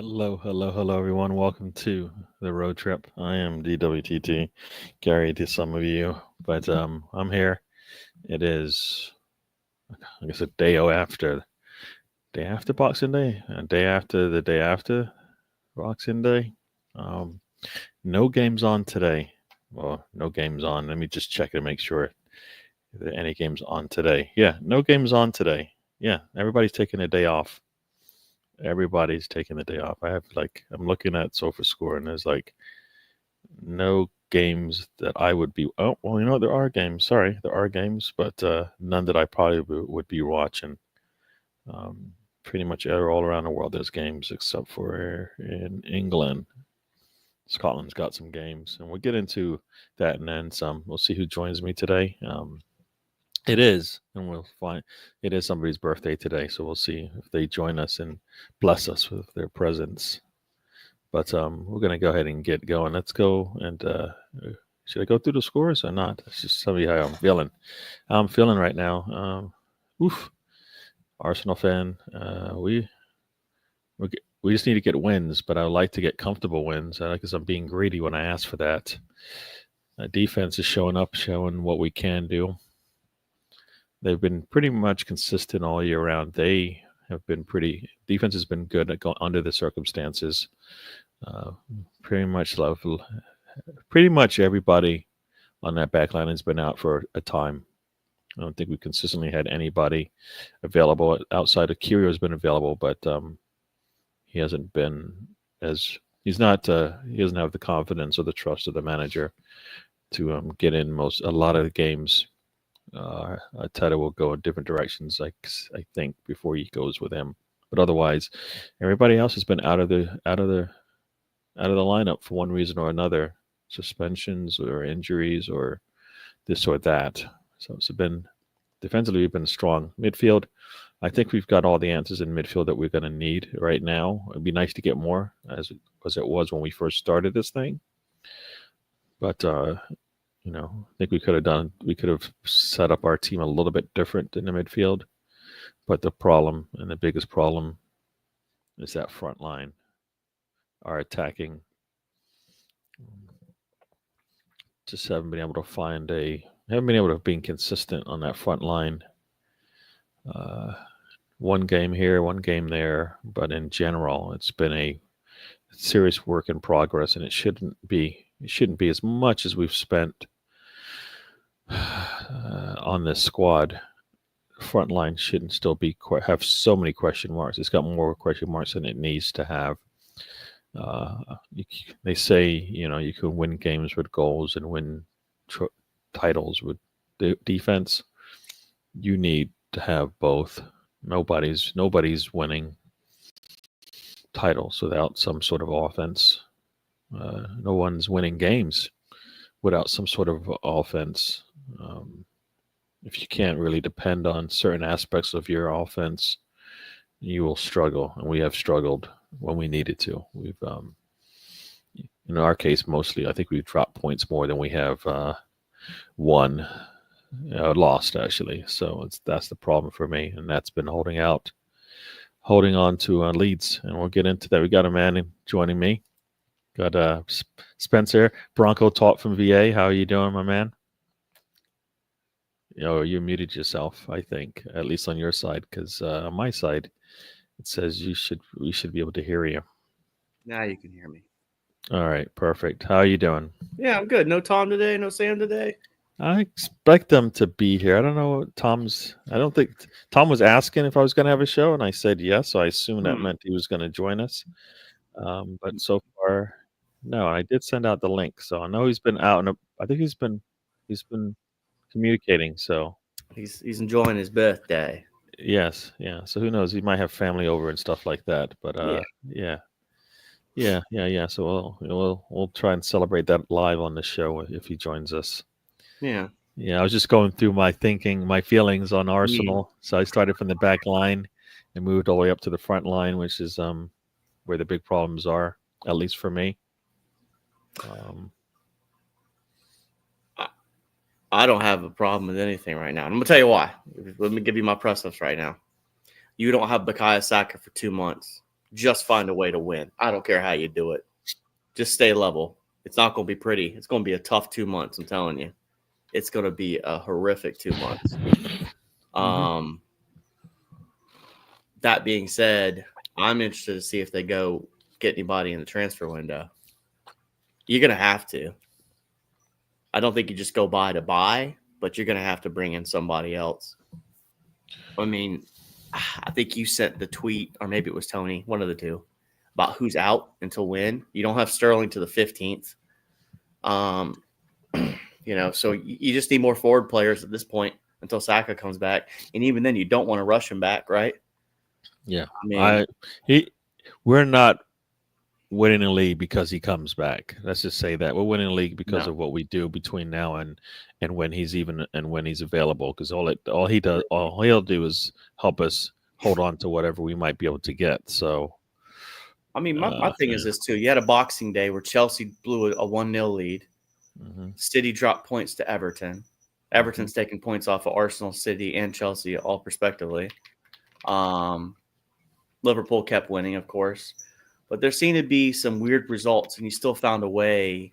Hello, everyone. Welcome to the road trip. I am DWTT, Gary to some of you, but I'm here. It is, I guess, a day after Boxing Day, a day after the day after Boxing Day. Um, no games on today. Well, no games on. Let me just check and make sure if there are any games on today. Yeah, no games on today. Yeah, everybody's taking a day off. Everybody's taking the day off. I'm looking at SofaScore and there's no games that I would be. Oh, well, there are games. Sorry, there are games, but none that I probably would be watching. Um, Pretty much all around the world, there's games except for in England. Scotland's got some games, and we'll get into that and then some. We'll see who joins me today. It is, and we'll find it is somebody's birthday today, so we'll see if they join us and bless us with their presence. But we're gonna go ahead and get going. Let's go and should I go through the scores or not? Let's just tell you how I'm feeling. How I'm feeling right now. Oof, Arsenal fan. We just need to get wins, but I would like to get comfortable wins because I'm being greedy when I ask for that. Defense is showing up, showing what we can do. They've been pretty much consistent all year round. They have been defense has been good at going under the circumstances. Pretty much everybody on that back line has been out for a time. I don't think we've consistently had anybody available outside of Curio has been available, but he hasn't been he doesn't have the confidence or the trust of the manager to get in a lot of the games. Teta will go in different directions, I think, before he goes with him. But otherwise, everybody else has been out of the lineup for one reason or another, suspensions or injuries or this or that. So it's been defensively we've been strong. Midfield, I think we've got all the answers in midfield that we're going to need right now. It'd be nice to get more as it was when we first started this thing. But I think we could have set up our team a little bit different in the midfield. But the biggest problem is that front line. Our attacking just haven't been able to be consistent on that front line. One game here, one game there, but in general, it's been a serious work in progress, and it shouldn't be as much as we've spent on this squad. Front line shouldn't still have so many question marks. It's got more question marks than it needs to have. They say you can win games with goals and win titles with defense. You need to have both. Nobody's winning titles without some sort of offense. No one's winning games without some sort of offense. If you can't really depend on certain aspects of your offense, you will struggle, and we have struggled when we needed to. We've, in our case, mostly, I think we've dropped points more than we have won, lost actually. So that's the problem for me, and that's been holding on to leads, and we'll get into that. We got a man joining me. Got Spencer Bronco Talk from VA. How are you doing, my man? You muted yourself, I think, at least on your side, because on my side, it says we should be able to hear you. Now you can hear me. All right, perfect. How are you doing? Yeah, I'm good. No Tom today, no Sam today. I expect them to be here. I don't know I don't think Tom was asking if I was going to have a show, and I said yes, so I assumed that meant he was going to join us. But so far, no. I did send out the link, so I know he's been out, and I think he's been communicating. So he's enjoying his birthday. Yes, yeah. So who knows? He might have family over and stuff like that. But yeah. So we'll try and celebrate that live on the show if he joins us. Yeah. Yeah, I was just going through my feelings on Arsenal. So I started from the back line and moved all the way up to the front line, which is where the big problems are, at least for me. I don't have a problem with anything right now. I'm going to tell you why. Let me give you my preface right now. You don't have Bukayo Saka for 2 months. just find a way to win. I don't care how you do it. Just stay level. It's not going to be pretty. It's going to be a tough 2 months. I'm telling you, it's going to be a horrific 2 months. That being said, I'm interested to see if they go get anybody in the transfer window. You're going to have to. I don't think you just go buy, but you're going to have to bring in somebody else. I mean, I think you sent the tweet, or maybe it was Tony, one of the two, about who's out until when. You don't have Sterling to the 15th. So you just need more forward players at this point until Saka comes back. And even then, you don't want to rush him back, right? Yeah. I mean, we're not winning a league because he comes back. Let's just say that we're winning a league because of what we do between now and when he's available. Because all he'll do is help us hold on to whatever we might be able to get. So, I mean, my thing is this too. You had a Boxing Day where Chelsea blew a 1-0 lead. City dropped points to Everton. Everton's taking points off of Arsenal, City, and Chelsea, all respectively. Liverpool kept winning, of course. But there seemed to be some weird results, and you still found a way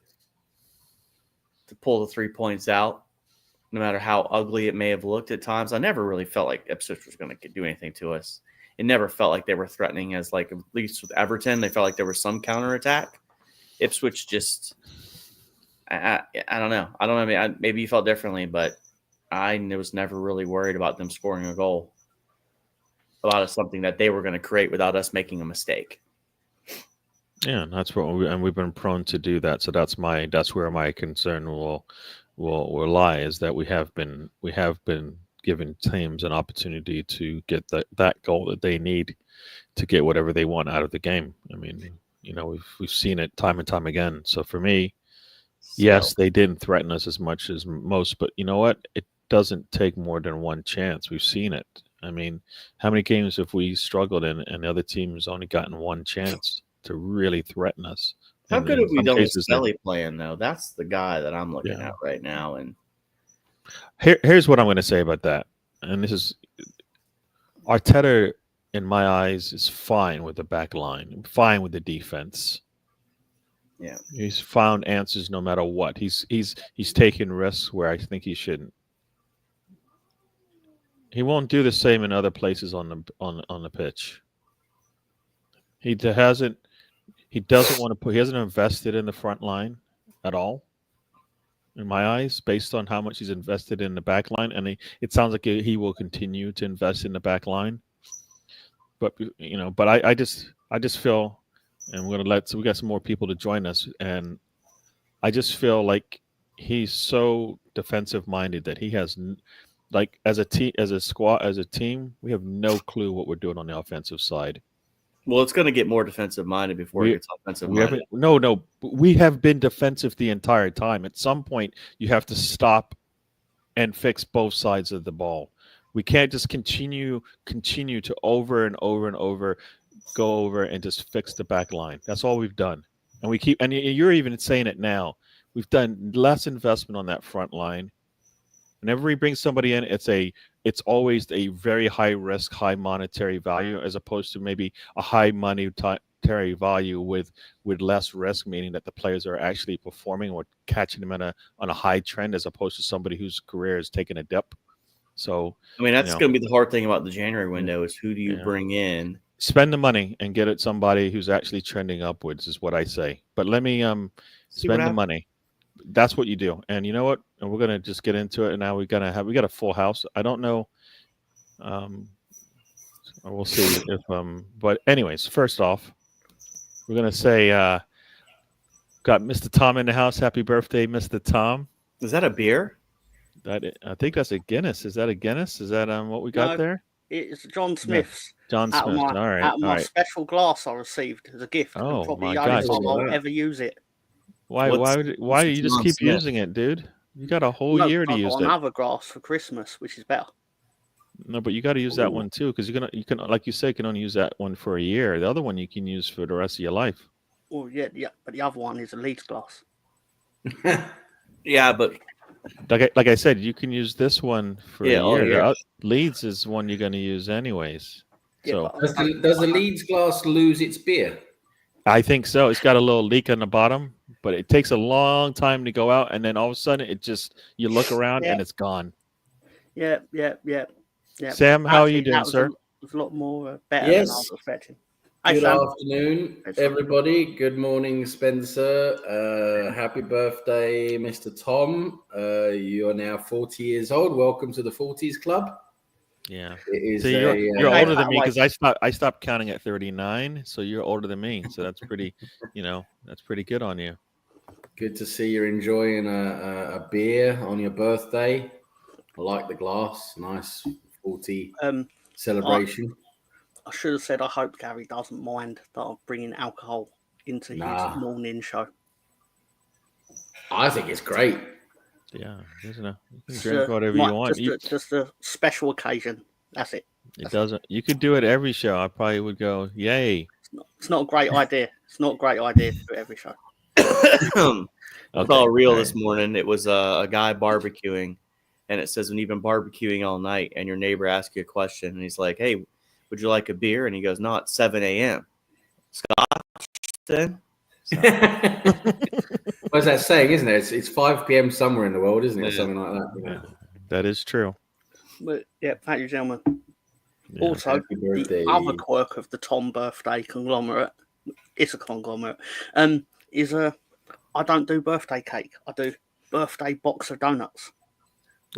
to pull the 3 points out, no matter how ugly it may have looked at times. I never really felt like Ipswich was going to do anything to us. It never felt like they were threatening, as like at least with Everton, they felt like there was some counterattack. Ipswich just, I don't know. I don't know. Maybe you felt differently, but I was never really worried about them scoring a goal. About something that they were going to create without us making a mistake. Yeah, that's what we've been prone to do that. So that's where my concern will lie, is that we have been giving teams an opportunity to get that goal that they need to get whatever they want out of the game. I mean, we've seen it time and time again. So for me, yes, they didn't threaten us as much as most, but you know what? It doesn't take more than one chance. We've seen it. I mean, how many games have we struggled in and the other team's only gotten one chance to really threaten us? How good have we done with Skelly playing, though? That's the guy that I'm looking at right now. And here's what I'm going to say about that. And this is Arteta, in my eyes, is fine with the back line, fine with the defense. Yeah, he's found answers no matter what. He's taken risks where I think he shouldn't. He won't do the same in other places on the pitch. He doesn't want to put. He hasn't invested in the front line at all, in my eyes, based on how much he's invested in the back line, and it sounds like he will continue to invest in the back line. But I just feel, and we got some more people to join us, and I just feel like he's so defensive minded that he has. Like as a team, as a squad, as a team, we have no clue what we're doing on the offensive side. Well, it's going to get more defensive minded before it gets offensive minded. No, we have been defensive the entire time. At some point, you have to stop and fix both sides of the ball. We can't just continue to over and over and over go over and just fix the back line. That's all we've done, and you're even saying it now. We've done less investment on that front line. Whenever we bring somebody in, it's always a very high risk, high monetary value, as opposed to maybe a high monetary value with less risk, meaning that the players are actually performing or catching them on a high trend, as opposed to somebody whose career is taking a dip. So I mean, that's going to be the hard thing about the January window is who do you bring in? Spend the money and get it somebody who's actually trending upwards is what I say. But let me spend the money. That's what you do. And you know what? And we're gonna just get into it. And now we got a full house. I don't know. We'll see if but anyways, first off, we're gonna say got Mr. Tom in the house. Happy birthday, Mr. Tom. Is that a beer? I think that's a Guinness. Is that a Guinness? Is that what we got there? It's John Smith's. No. John Smith. All right. Out of my special glass I received as a gift. Oh, probably my the only gosh. time I'll ever use it. Why do you just keep using it, dude? You got a whole year to use it. Another glass for Christmas, which is better. No, but you got to use that one too, because you can, like you say, can only use that one for a year. The other one you can use for the rest of your life. Well, yeah, but the other one is a Leeds glass. Yeah, but like I said, you can use this one for a year. Yeah. Leeds is one you're going to use anyways. Yeah, So but Does the Leeds glass lose its beer? I think so. It's got a little leak on the bottom, but it takes a long time to go out, and then all of a sudden, it just you look around Yeah. and it's gone. Yeah. Sam, how are you Actually, doing, that was sir? was a lot more better than I Yes. was expecting. Hey, Good Sam. afternoon, It's fine. everybody. Good morning, Spencer. Happy birthday, Mr. Tom. You are now 40 years old. Welcome to the 40s Club. Yeah. It is So you're a, older that than me way. because I stopped counting at 39. So you're older than me. So that's pretty, that's pretty good on you. good to see you're enjoying a beer on your birthday. I like the glass. Nice 40 celebration. I should have said I hope Gary doesn't mind that I'm bringing alcohol into Nah. his morning show. I think it's great. Yeah. You can Just, drink whatever you want. Just a special occasion. That's it. It doesn't. You could do it every show. I probably would go, yay. It's not a great idea. It's not a great idea to do it every show. I saw a reel all this right. morning. It was a guy barbecuing, and it says when you've been barbecuing all night and your neighbor asks you a question, and he's like, "Hey, would you like a beer?" And he goes, "No, it's 7 a.m. Scotch, then." What's that saying, isn't it? It's 5 p.m. somewhere in the world, isn't it? Or Yeah. something like that. Yeah, that is true. But yeah, thank you, gentlemen. Yeah. Also, Happy birthday. the other quirk of the Tom birthday conglomerate, it's a conglomerate, is I don't do birthday cake. I do birthday box of donuts.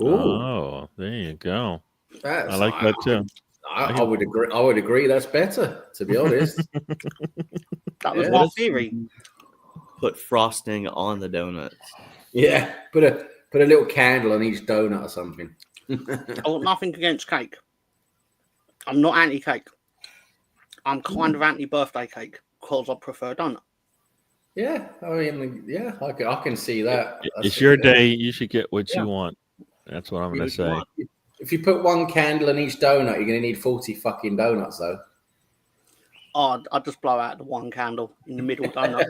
Ooh, Oh, there you go. I like that too. I would agree. I would agree. That's better, to be honest. That was Yeah. my theory. Put frosting on the donuts. Yeah, put a little candle on each donut or something. I got nothing against cake. I'm not anti-cake. I'm kind of anti-birthday cake because I prefer donut. Yeah, I mean, yeah, I can see that. It's your day. You should get what Yeah. you want. That's what I'm going to say. If you put one candle on each donut, you're going to need 40 fucking donuts, though. Oh, I just blow out the one candle in the middle donut.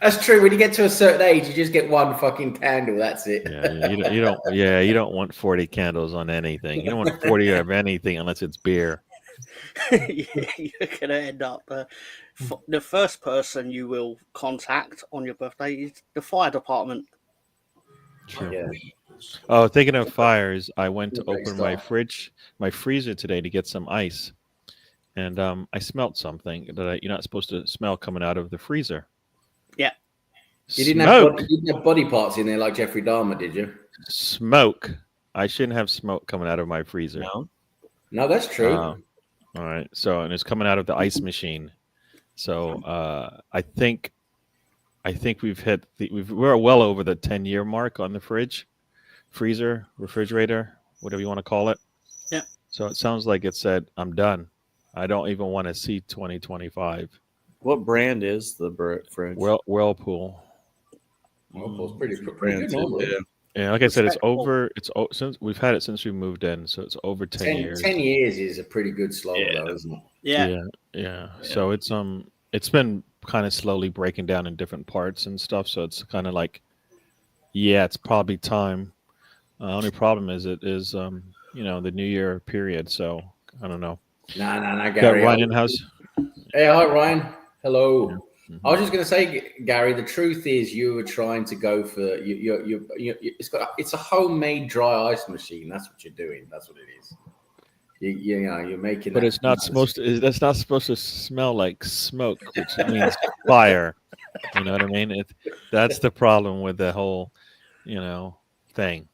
That's true. When you get to a certain age, you just get one fucking candle. That's it. Yeah, you don't want 40 candles on anything. You don't want 40 of anything unless it's beer. You're going to end up. The first person you will contact on your birthday is the fire department. True. Yeah. Oh, thinking of fires, I went to Great open my stuff. my freezer today to get some ice, and I smelled something that you're not supposed to smell coming out of the freezer. Yeah. You didn't have body parts in there like Jeffrey Dahmer, did you? Smoke. I shouldn't have smoke coming out of my freezer. No, that's true. All right. So, and it's coming out of the ice machine. So, I think we've hit we're well over the 10-year mark on the freezer, refrigerator, whatever you want to call it. Yeah. So it sounds like it said, I'm done. I don't even want to see 2025. What brand is the fridge? Whirlpool. Well, it's pretty brand good too, normally. yeah. Yeah, like I said, Respectable. since we've had it since we moved in, so it's over 10 years. 10 years is a pretty good slog, Yeah. though, isn't it? Yeah. So it's been kind of slowly breaking down in different parts and stuff. So it's kind of like, yeah, it's probably time. Only problem is it is the New Year period. So I don't know. No, Got Gary. Ryan in house. Hey, hi, Ryan. Hello. Mhm. I was just going to say, Gary, the truth is you were trying to go for it's a homemade dry ice machine. That's what you're doing. That's what it is. You're making. But it's not supposed to. That's not supposed to smell like smoke, which means fire. You know what I mean? That's the problem with the whole, thing.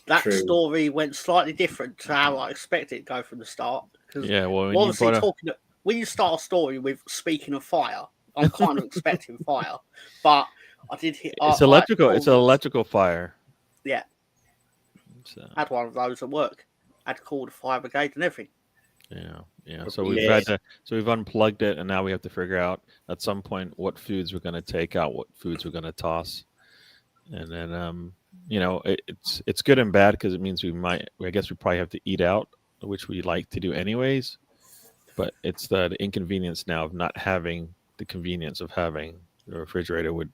That True. story went slightly different to how I expected it to go from the start. Because Yeah. Well, when obviously you when you start a story with speaking of fire, I'm kind of expecting fire, but I did hit. it's electrical. It's an electrical fire. Yeah. So, I had one of those at work. I had to call the fire brigade and everything. yeah. So we've unplugged it, and now we have to figure out at some point what foods we're going to take out, what foods we're going to toss, and then it's good and bad because it means I guess we probably have to eat out, which we like to do anyways. But it's the inconvenience now of not having the convenience of having the refrigerator with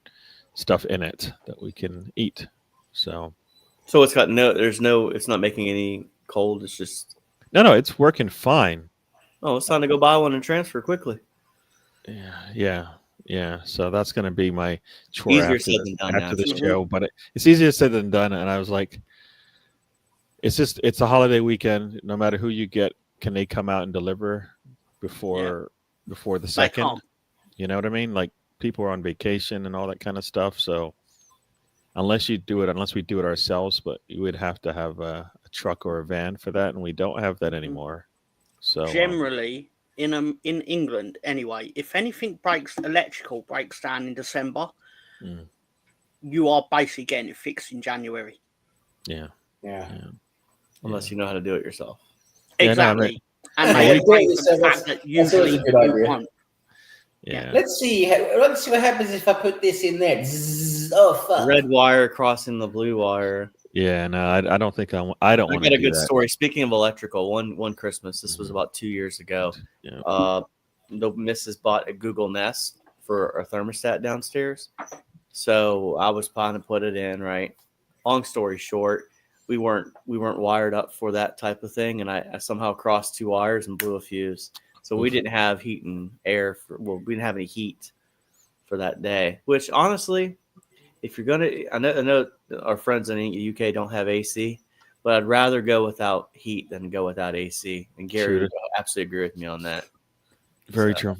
stuff in it that we can eat. So it's got it's not making any cold. It's just no, it's working fine. Oh, it's time to go buy one and transfer quickly. Yeah. So that's gonna be my chore Easier after said than done. after the Mhm. show, but it's easier said than done. And I was like, it's a holiday weekend. No matter who you get, can they come out and deliver before the They second? can't. You know what I mean? Like people are on vacation and all that kind of stuff. So unless we do it ourselves, but you would have to have a truck or a van for that, and we don't have that anymore. So Generally, in England anyway, if anything electrical breaks down in December, mm, you are basically getting it fixed in January. yeah, Yeah. Unless you know how to do it yourself. Yeah, no, I mean- Exactly. And Yeah, they we- break the so fact that that's always usually a good you idea. won't. yeah. Let's see what happens if I put this in there. Zzz, oh fuck! Red wire crossing the blue wire. Yeah, no, I don't think I don't I want got to a do good that. story. Speaking of electrical, one Christmas, this was about 2 years ago. Yeah. The missus bought a Google Nest for a thermostat downstairs. So I was planning to put it in, right? Long story short, we weren't wired up for that type of thing, and I somehow crossed 2 wires and blew a fuse. So we didn't have heat and air we didn't have any heat for that day. Which honestly, if you're gonna, I know our friends in the UK don't have AC, but I'd rather go without heat than go without AC. And Gary would absolutely agree with me on that. Very So, true.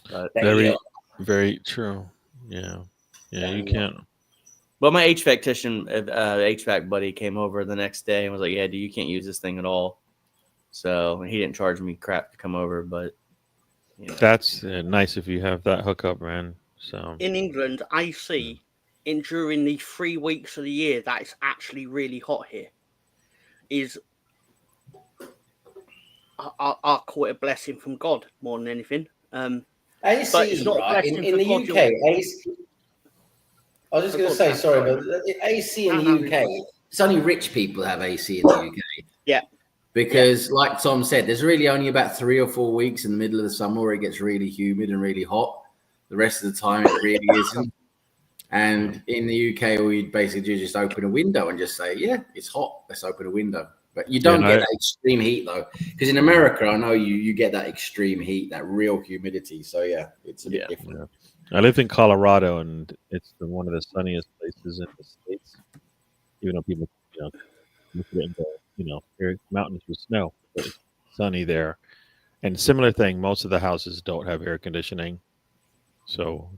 But, Very true. Yeah, you can't. but my HVAC buddy came over the next day and was like, "Yeah, dude, you can't use this thing at all." So he didn't charge me crap to come over, but you know. That's nice if you have that hookup, man. So In England, AC during the 3 weeks of the year that it's actually really hot here is I call it a blessing from God more than anything. But it's AC, not a right? blessing In for the God, UK, AC. I was just going to say, sorry, but AC in the UK, it's only rich people have AC in the UK. Yeah. Because, like Tom said, there's really only about 3 or 4 weeks in the middle of the summer where it gets really humid and really hot. The rest of the time, it really isn't. And in the UK, all you'd basically do is just open a window and just say, yeah, it's hot. Let's open a window. But you don't get that extreme heat, though. Because in America, I know you get that extreme heat, that real humidity. So, yeah, it's a bit different. I lived in Colorado, and it's one of the sunniest places in the States. Even though people, look at it and go, there's mountains with snow, but it's sunny there. And similar thing, most of the houses don't have air conditioning. So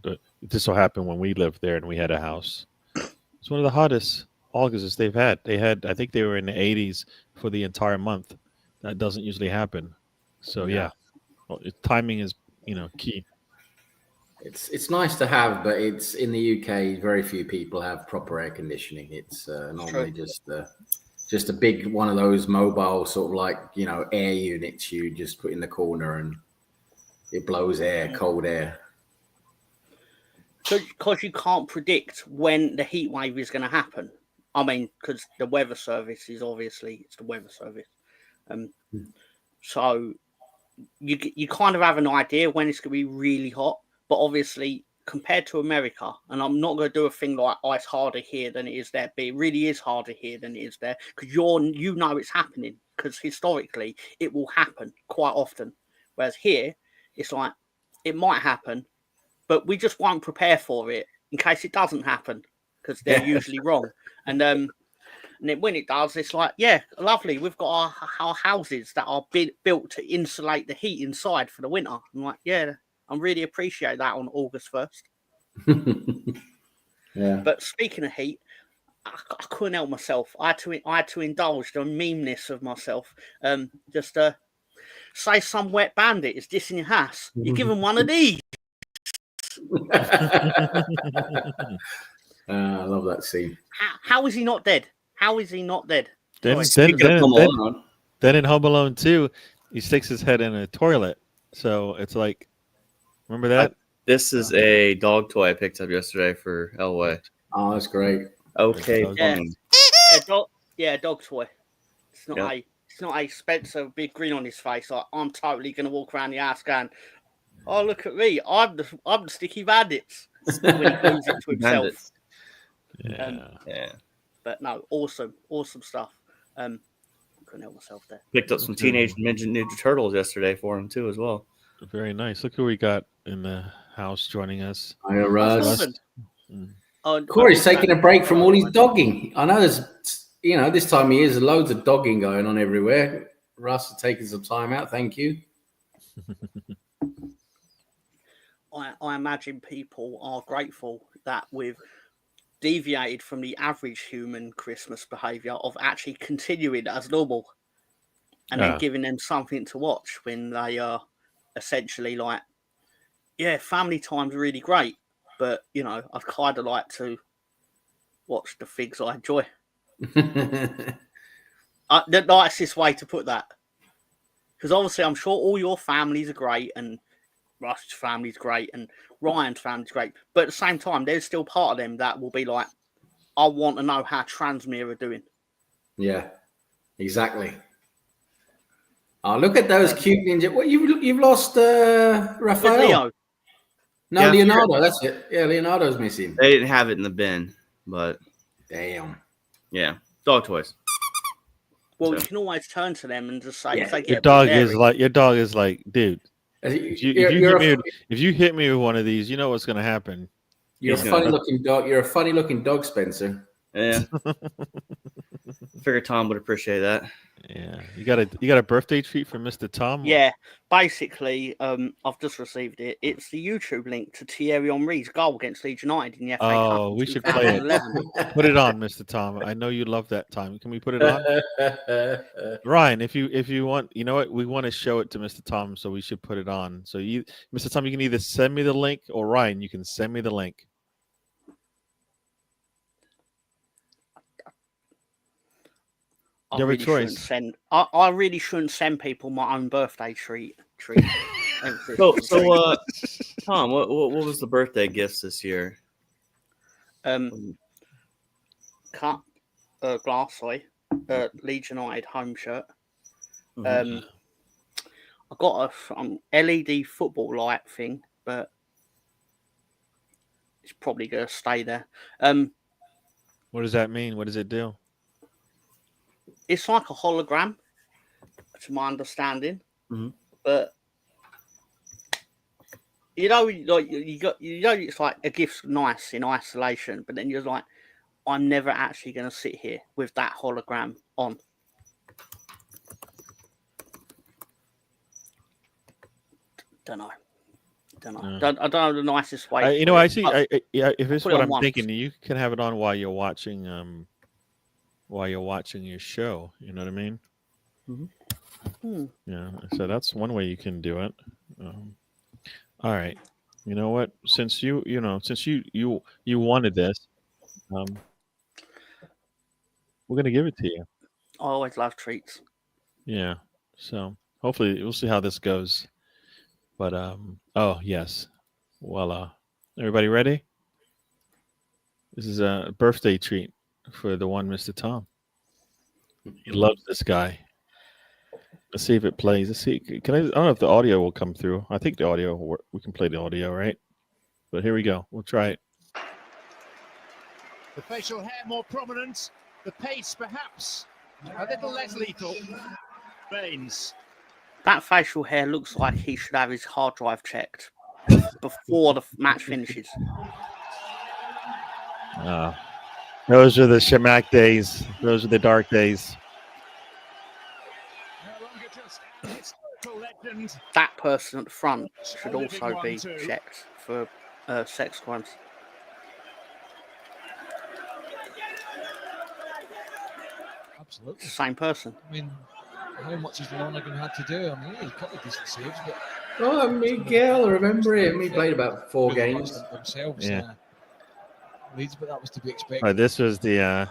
this will happen when we lived there and we had a house. It's one of the hottest Augusts they've had. I think they were in the 80s for the entire month. That doesn't usually happen. So timing is key. It's nice to have, but it's in the UK. Very few people have proper air conditioning. It's normally just a big one of those mobile sort of like air units you just put in the corner and it blows air, cold air. Because you can't predict when the heat wave is going to happen. I mean, because the weather service is it's the weather service. So you kind of have an idea when it's going to be really hot, but obviously compared to America, and I'm not going to do a thing like, oh, it's harder here than it is there, but it really is harder here than it is there because it's happening because historically it will happen quite often. Whereas here, it's like it might happen, but we just won't prepare for it in case it doesn't happen because they're usually wrong. And then when it does, it's like, yeah, lovely. We've got our houses that are built to insulate the heat inside for the winter. I'm like, yeah, I really appreciate that on August 1st. Yeah. But speaking of heat, I couldn't help myself. I had to indulge the meanness of myself. Say some wet bandit is dissing your house. You give him one of these. I love that scene. How is he not dead? How is he not dead? Then in Home Alone 2, he sticks his head in a toilet. So it's like, remember that? This is a dog toy I picked up yesterday for Elway. Oh, that's great. Okay. A dog toy. It's not a Spencer with a big grin on his face. Like, I'm totally going to walk around the house going, oh, look at me. I'm the sticky bandits. When he proves it to himself. Yeah. But no, awesome stuff. couldn't help myself there. Picked up some Teenage Ninja Turtles yesterday for him too, as well. Very nice. Look who we got in the house joining us. Hi, Russ. Listen, Corey's taking a break from all his dogging. I know there's, this time of year, there's loads of dogging going on everywhere. Russ is taking some time out. Thank you. I imagine people are grateful that we've deviated from the average human Christmas behaviour of actually continuing as normal and then giving them something to watch when they are essentially like, yeah, family time's really great, but, I'd kind of like to watch the things I enjoy. The nicest way to put that. Because obviously I'm sure all your families are great and Russ's family's great and Ryan's family's great. But at the same time, there's still part of them that will be like, I want to know how Transmere are doing. Yeah, exactly. Oh, look at those cute ninja. What you've lost Raphael. Leo. No, Yeah. Leonardo, that's it. Yeah, Leonardo's missing. They didn't have it in the bin, but Damn. yeah, dog toys. Well, So. you can always turn to them and just say, Yeah, if they get Your a dog bit is like, dude. If you hit me with one of these, you know what's gonna happen. You're a funny-looking dog. You're a funny-looking dog, Spencer. Yeah. Figured Tom would appreciate that. Yeah, you got a birthday treat for Mr. Tom. Yeah, basically, I've just received it. It's the YouTube link to Thierry Henry's goal against Leeds United in the FA Cup. Oh, we should play it. Put it on, Mr. Tom. I know you love that time. Can we put it on? Ryan, if you want, you know what? We want to show it to Mr. Tom, so we should put it on. So Mr. Tom, you can either send me the link, or Ryan, you can send me the link. I really shouldn't send people my own birthday treat. So Tom, what was the birthday gifts this year? Cup, glass, Leeds United home shirt. Mhm. I got a LED football light thing, but it's probably gonna stay there. What does that mean? What does it do? It's like a hologram, to my understanding, but it's like a gift's nice in isolation, but then you're like, I'm never actually going to sit here with that hologram on. Don't know. I don't know the nicest way. If it's what I'm thinking, you can have it on while you're watching your show. You know what I mean? Mm-hmm. Yeah. So that's one way you can do it. All right. You know what? Since you wanted this, we're gonna give it to you. I always love treats. Yeah. So hopefully we'll see how this goes. But oh yes. Well, everybody ready? This is a birthday treat for the one Mr. Tom. He loves this guy. Let's see if it plays. Let's see. I don't know if the audio will come through. I think the audio will work. We can play the audio, right? But here we go. We'll try it. The facial hair more prominent. The pace perhaps a little less lethal. Baines. That facial hair looks like he should have his hard drive checked before the match finishes. Those are the Shamak days. Those are the dark days. No longer just an historical legend. That person at the front should also be checked for sex crimes. Absolutely. Same person. I mean, how much has Lonergan had to do? I mean, he had a couple of decent saves, but... Oh, Miguel, I remember him. He played about 4 games. Themselves, Yeah. Leeds, but that was to be expected. Right, this was the How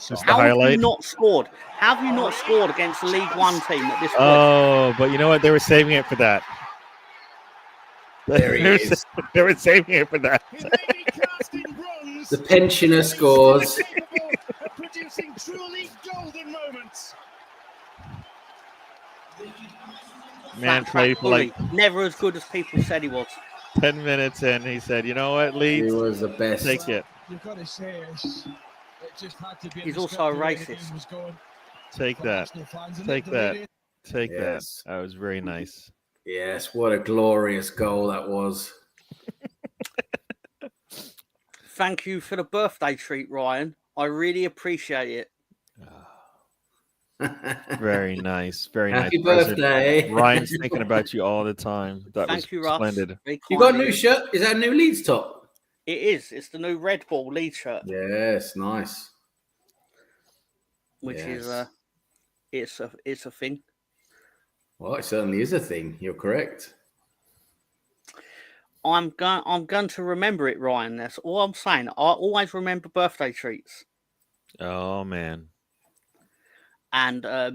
have highlight. you not scored? How have you not scored against a League One team at this point? Oh, but you know what? They were saving it for that. There he is. They were saving it for that. He may be cast in bronze. The pensioner scores. Capable of producing truly golden moments. Man Flat played track for like bully. Never as good as people said he was. 10 minutes and he said, you know what, He Leeds, was the best. take it. You've got to say, it just had to be. He's also a the way the racist. game was going. Take from that. Arsenal fans, isn't Take it? that. Really? Take Yes. that. That was very nice. Yes, what a glorious goal that was. Thank you for the birthday treat, Ryan. I really appreciate it. Very nice. Very Happy nice. President. birthday. Ryan's thinking about you all the time. That Thank was you, Russ. splendid. Very You got a kind of new you. shirt? Is that a new Leeds top? It is. It's the new Red Bull lead shirt, Yes, nice. which is Yes. it's a thing. Well, it certainly is a thing. You're correct. I'm going to remember it, Ryan. That's all I'm saying. I always remember birthday treats. Oh man. And I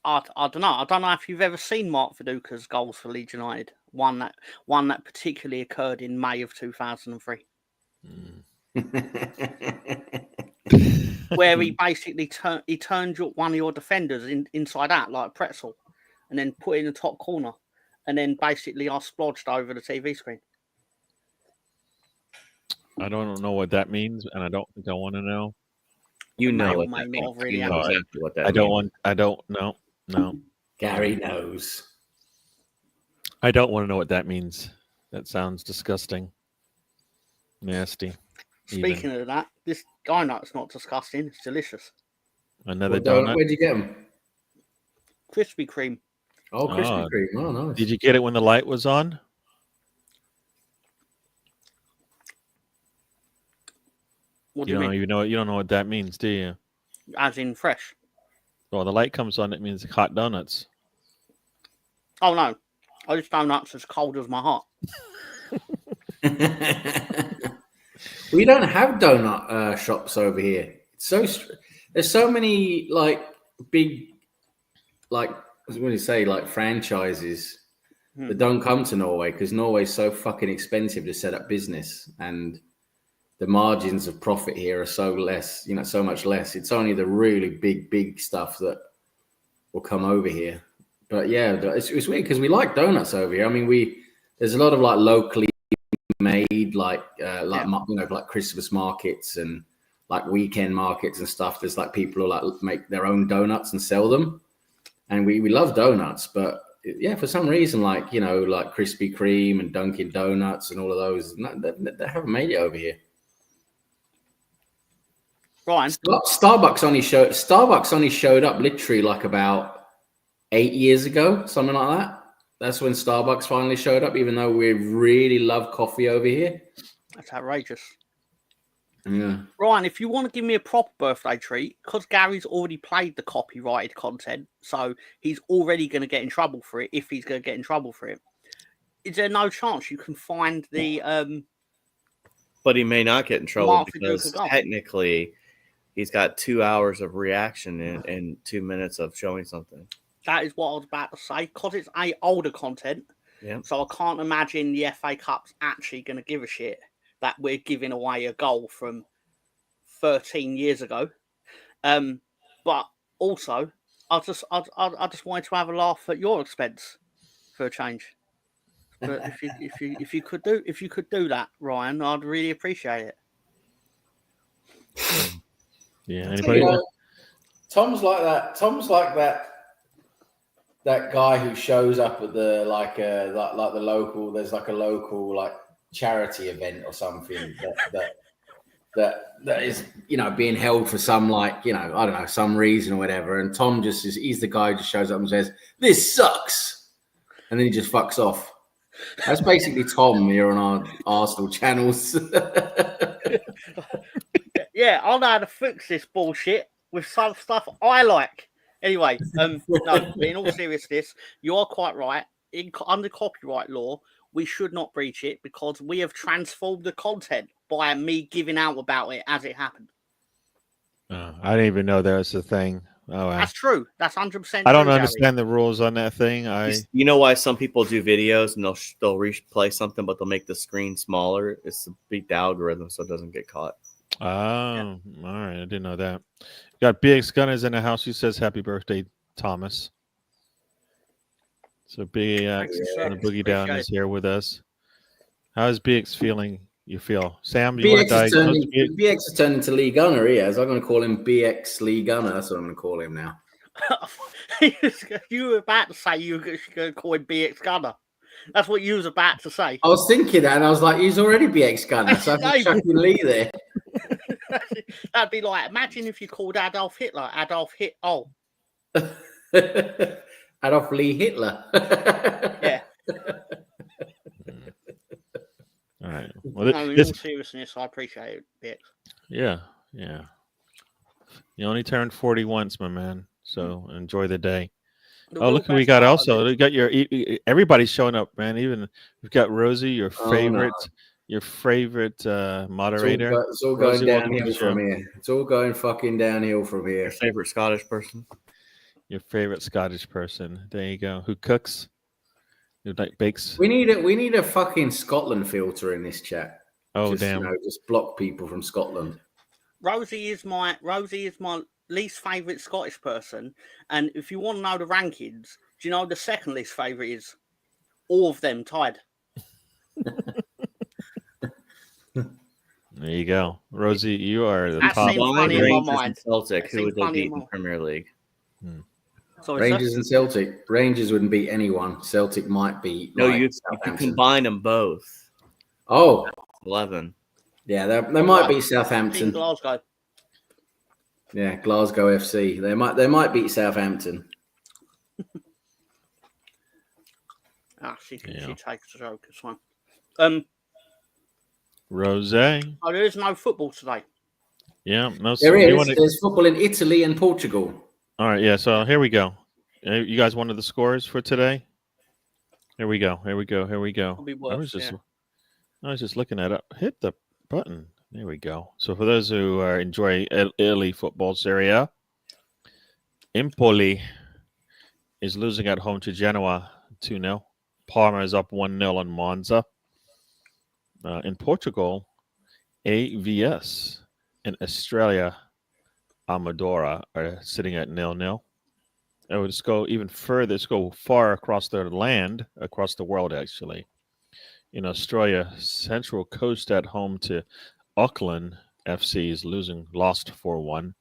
don't know. I don't know if you've ever seen Mark Viduka's goals for Leeds United. One that particularly occurred in May of 2003, where he basically turned one of your defenders inside out like a pretzel, and then put it in the top corner, and then basically I splodged over the TV screen. I don't know what that means, and I don't think I want to know. You May know or what may that not means. have really You know happened. exactly what that I don't means. want. I don't know. No. Gary knows. I don't want to know what that means. That sounds disgusting. Nasty. Speaking of that, this donut's not disgusting. It's delicious. Another What donut? donut. Where'd you get them? Krispy Kreme. Oh, Krispy Oh. Kreme. Oh, nice. Did you get it when the light was on? What do You you don't mean? even know. You don't know what that means, do you? As in fresh? Well, the light comes on. It means hot donuts. Oh no, I just donuts as cold as my heart. We don't have donut shops over here. It's there's so many like big, like what do you say, like franchises that don't come to Norway because Norway's so fucking expensive to set up business, and the margins of profit here are so less. You know, so much less. It's only the really big stuff that will come over here. But yeah, it's weird because we like donuts over here. I mean, there's a lot of like locally made like Christmas markets and like weekend markets and stuff. There's like people who like make their own donuts and sell them, and we love donuts. But yeah, for some reason, like like Krispy Kreme and Dunkin' Donuts and all of those, they haven't made it over here. Ryan, Starbucks only showed up literally like about 8 years ago, something like that. That's when Starbucks finally showed up, even though we really love coffee over here. that's outrageous. Yeah. Ryan, if you want to give me a proper birthday treat, because Gary's already played the copyrighted content, so he's already going to get in trouble for it if he's going to get in trouble for it. Is there no chance you can find the But he may not get in trouble Mark because Viduka goal? technically he's got 2 hours of reaction and 2 minutes of showing something. That is what I was about to say, because it's older content. Yeah. So I can't imagine the FA Cup's actually going to give a shit that we're giving away a goal from 13 years ago. But also, I just wanted to have a laugh at your expense for a change. But if you could do that, Ryan, I'd really appreciate it. Yeah. Anybody? Tom's like that. Tom's like that guy who shows up at the like the local. There's like a local like charity event or something that is being held for some I don't know, some reason or whatever. And Tom he's the guy who just shows up and says, "This sucks," and then he just fucks off. That's basically Tom here on our Arsenal channels. Yeah, I know how to fix this bullshit with some stuff I like. Anyway, no, but in all seriousness, you are quite right. Under copyright law, we should not breach it because we have transformed the content by me giving out about it as it happened. I didn't even know there was a thing. Oh, wow. That's true. That's 100%. I don't true, understand the rules on that thing. You know why some people do videos and they'll replay something, but they'll make the screen smaller? It's to beat the algorithm so it doesn't get caught. Oh, all right. I didn't know that. Got BX Gunners in the house. He says, "Happy birthday, Thomas." So BX and the Boogie Down is here with us. How is BX feeling you feel. Sam, you want to diagnose? BX has turned into Lee Gunner. He has. I'm going to call him BX Lee Gunner. That's what I'm going to call him now. You were about to say you were going to call him BX Gunner. That's what you was about to say. I was thinking that, and I was like, he's already BX Gunner, so I can chuck in Lee there. That'd be like, imagine if you called Adolf Hitler Adolf Adolf Lee Hitler. Yeah. All right. Well, no, in all seriousness, I appreciate it, BX. Yeah. You only turned 40 once, my man. So enjoy the day. Look who we got also. We got everybody's showing up, man. Even we've got Rosie, your favorite moderator. It's all going downhill from here. It's all going fucking downhill from here. Your favorite Scottish person. Your favorite Scottish person. There you go. Who cooks? Who bakes? We need a fucking Scotland filter in this chat. Oh, damn. Just block people from Scotland. Rosie is my least favourite Scottish person, and if you want to know the rankings, do you know the second least favourite is? All of them tied. There you go, Rosie. You are the That top. seems funny in my mind. Celtic, who would they beat in the Premier League? Sorry, Rangers and Celtic. Rangers wouldn't beat anyone. Celtic might beat. No, you could combine them both. Oh, 11. Yeah, they might beat Southampton. Glasgow. Yeah, Glasgow FC. They might beat Southampton. She takes the joke as well. Rose. Oh, there is no football today. Yeah, no. There is. There's football in Italy and Portugal. All right, yeah. So here we go. You guys wanted the scores for today? Here we go. I was just looking at it. Hit the button. There we go. So for those who enjoy Italy football, Serie A, Empoli is losing at home to Genoa 2-0. Parma is up 1-0 on Monza. In Portugal, AVS. In Australia, Amadora are sitting at 0-0. I would just go even further. Let's go far across the land, across the world, actually. In Australia, Central Coast at home to Auckland FC is lost 4-1.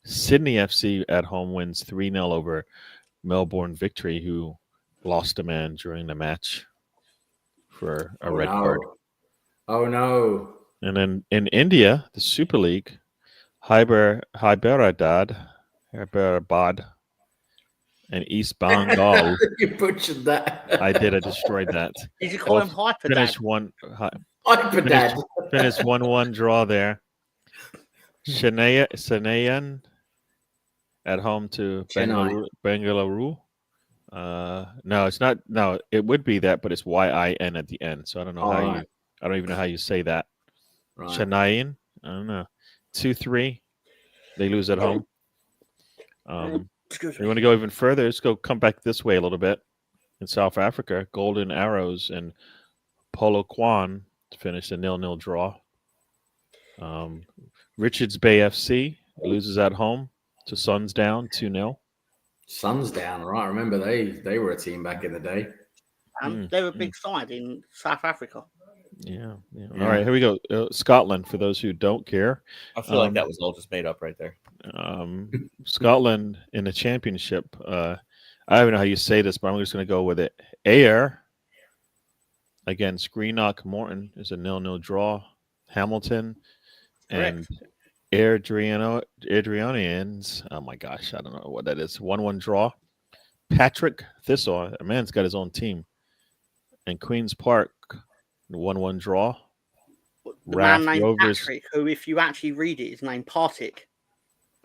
Sydney FC at home wins 3-0 over Melbourne Victory, who lost a man during the match for a red card. Oh, no. And then in India, the Super League, Hyderabad and East Bengal. You butchered that. I did. I destroyed that. Did you call him Hyperdad? Finished 1-1 draw there. Chennai at home to Bengaluru. No, it's not. No, it would be that, but it's YIN at the end. So I don't know I don't even know how you say that. Right. Chennai. I don't know. 2-3. They lose at home. You want to go even further? Let's come back this way a little bit. In South Africa, Golden Arrows and Polokwane finished a 0-0 draw. Richards Bay FC loses at home to Sunsdown 2-0. Sunsdown, right? I remember they were a team back in the day. They were a big side in South Africa. Yeah. All right, here we go. Scotland, for those who don't care. I feel like that was all just made up right there. Scotland in the championship. I don't even know how you say this, but I'm just going to go with it. Ayr against Greenock Morton is a 0-0 draw. Hamilton and Adrianians. Oh my gosh, I don't know what that is. 1-1 draw. Patrick Thistle, a man's got his own team. And Queen's Park, 1-1 draw. The man named Rovers. Patrick, who, if you actually read it, is named Partick.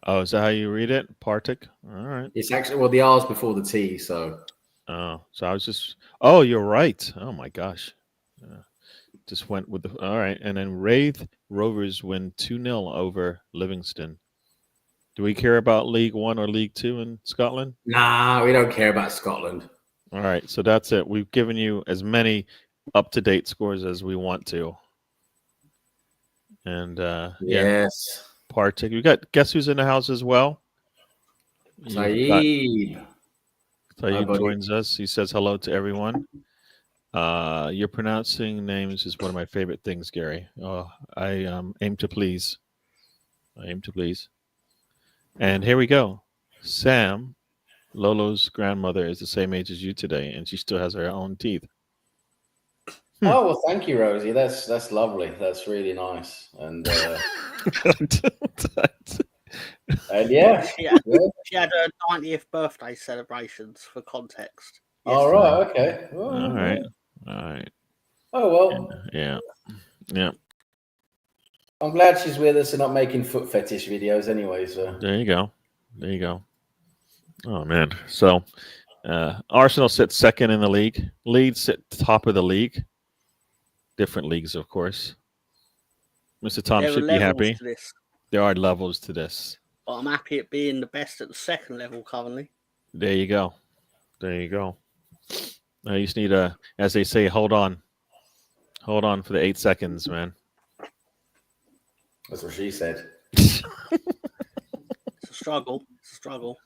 Oh, is that how you read it? Partick? All right. It's actually, the R's before the T, so. Oh, so I was just, you're right. Oh my gosh. Just went with all right. And then Wraith Rovers win 2-0 over Livingston. Do we care about League One or League Two in Scotland? Nah, we don't care about Scotland. All right, so that's it. We've given you as many up-to-date scores as we want to. And yes. Partick. We got guess who's in the house as well? Saeed joins us. He says hello to everyone. You're pronouncing names is one of my favorite things, Gary. I aim to please. I aim to please. And here we go. Sam, Lolo's grandmother, is the same age as you today, and she still has her own teeth. Oh well, thank you, Rosie. That's lovely. That's really nice. And and yeah, She had, yeah. she had her 90th birthday celebrations for context. All yesterday. right, okay. Well, All right. All right. Oh well. Yeah. Yeah. I'm glad she's with us and not making foot fetish videos anyway. So There you go. There you go. Oh man. So Arsenal sits second in the league. Leeds sit top of the league. Different leagues, of course. Mr. Tom There are should be levels happy. to this, There are levels to this. but I'm happy at being the best at the second level currently. There you go. There you go. I just need as they say, hold on. Hold on for the 8 seconds, man. that's what she said. It's a struggle. It's a struggle.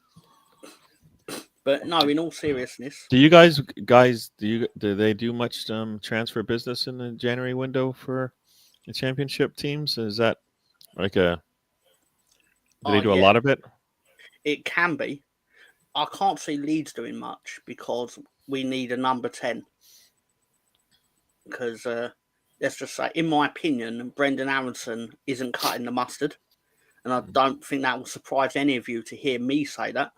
But no, in all seriousness, Do you guys do they do much transfer business in the January window for the championship teams? Is that like do they do a lot of it? it can be. I can't see Leeds doing much because we need a number 10. Because let's just say, in my opinion, Brendan Aronson isn't cutting the mustard. And I don't think that will surprise any of you to hear me say that.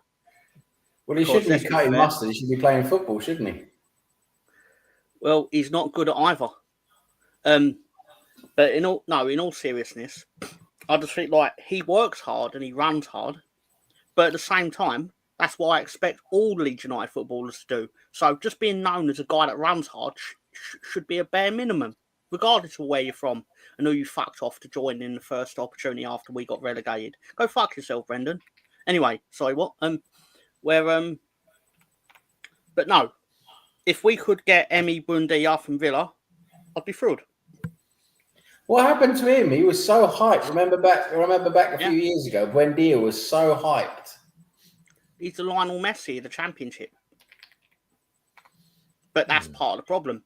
Well, he Because shouldn't let's be be cutting fair. mustard. He should be playing football, shouldn't he? Well, he's not good at either. But in all seriousness, I just think like he works hard and he runs hard, but at the same time, that's what I expect all Leeds United footballers to do. So just being known as a guy that runs hard should be a bare minimum, regardless of where you're from and who you fucked off to join in the first opportunity after we got relegated. Go fuck yourself, Brendan. Anyway, sorry, what? But no, if we could get Emi Buendia from Villa, I'd be thrilled. What happened to him? He was so hyped. Remember back a few years ago, Buendia was so hyped. He's the Lionel Messi of the Championship. But that's part of the problem.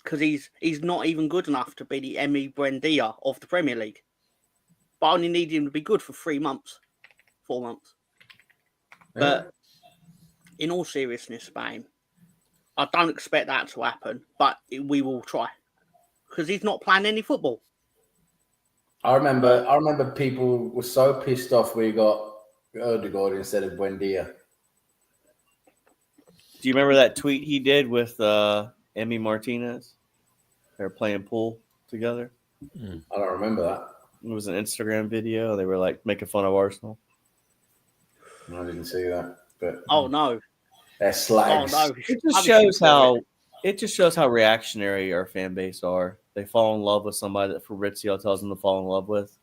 Because he's not even good enough to be the Emi Buendia of the Premier League. But I only need him to be good for 4 months. But in all seriousness, Spain, I don't expect that to happen, but we will try. Because he's not playing any football. I remember people were so pissed off we got Odegaard instead of Buendia. Do you remember that tweet he did with Emi Martinez? They were playing pool together. I don't remember that. It was an Instagram video. They were like making fun of Arsenal. I didn't see that. But Oh, no. they're slags. Oh, no. It just shows how reactionary our fan base are. They fall in love with somebody that Fabrizio tells them to fall in love with.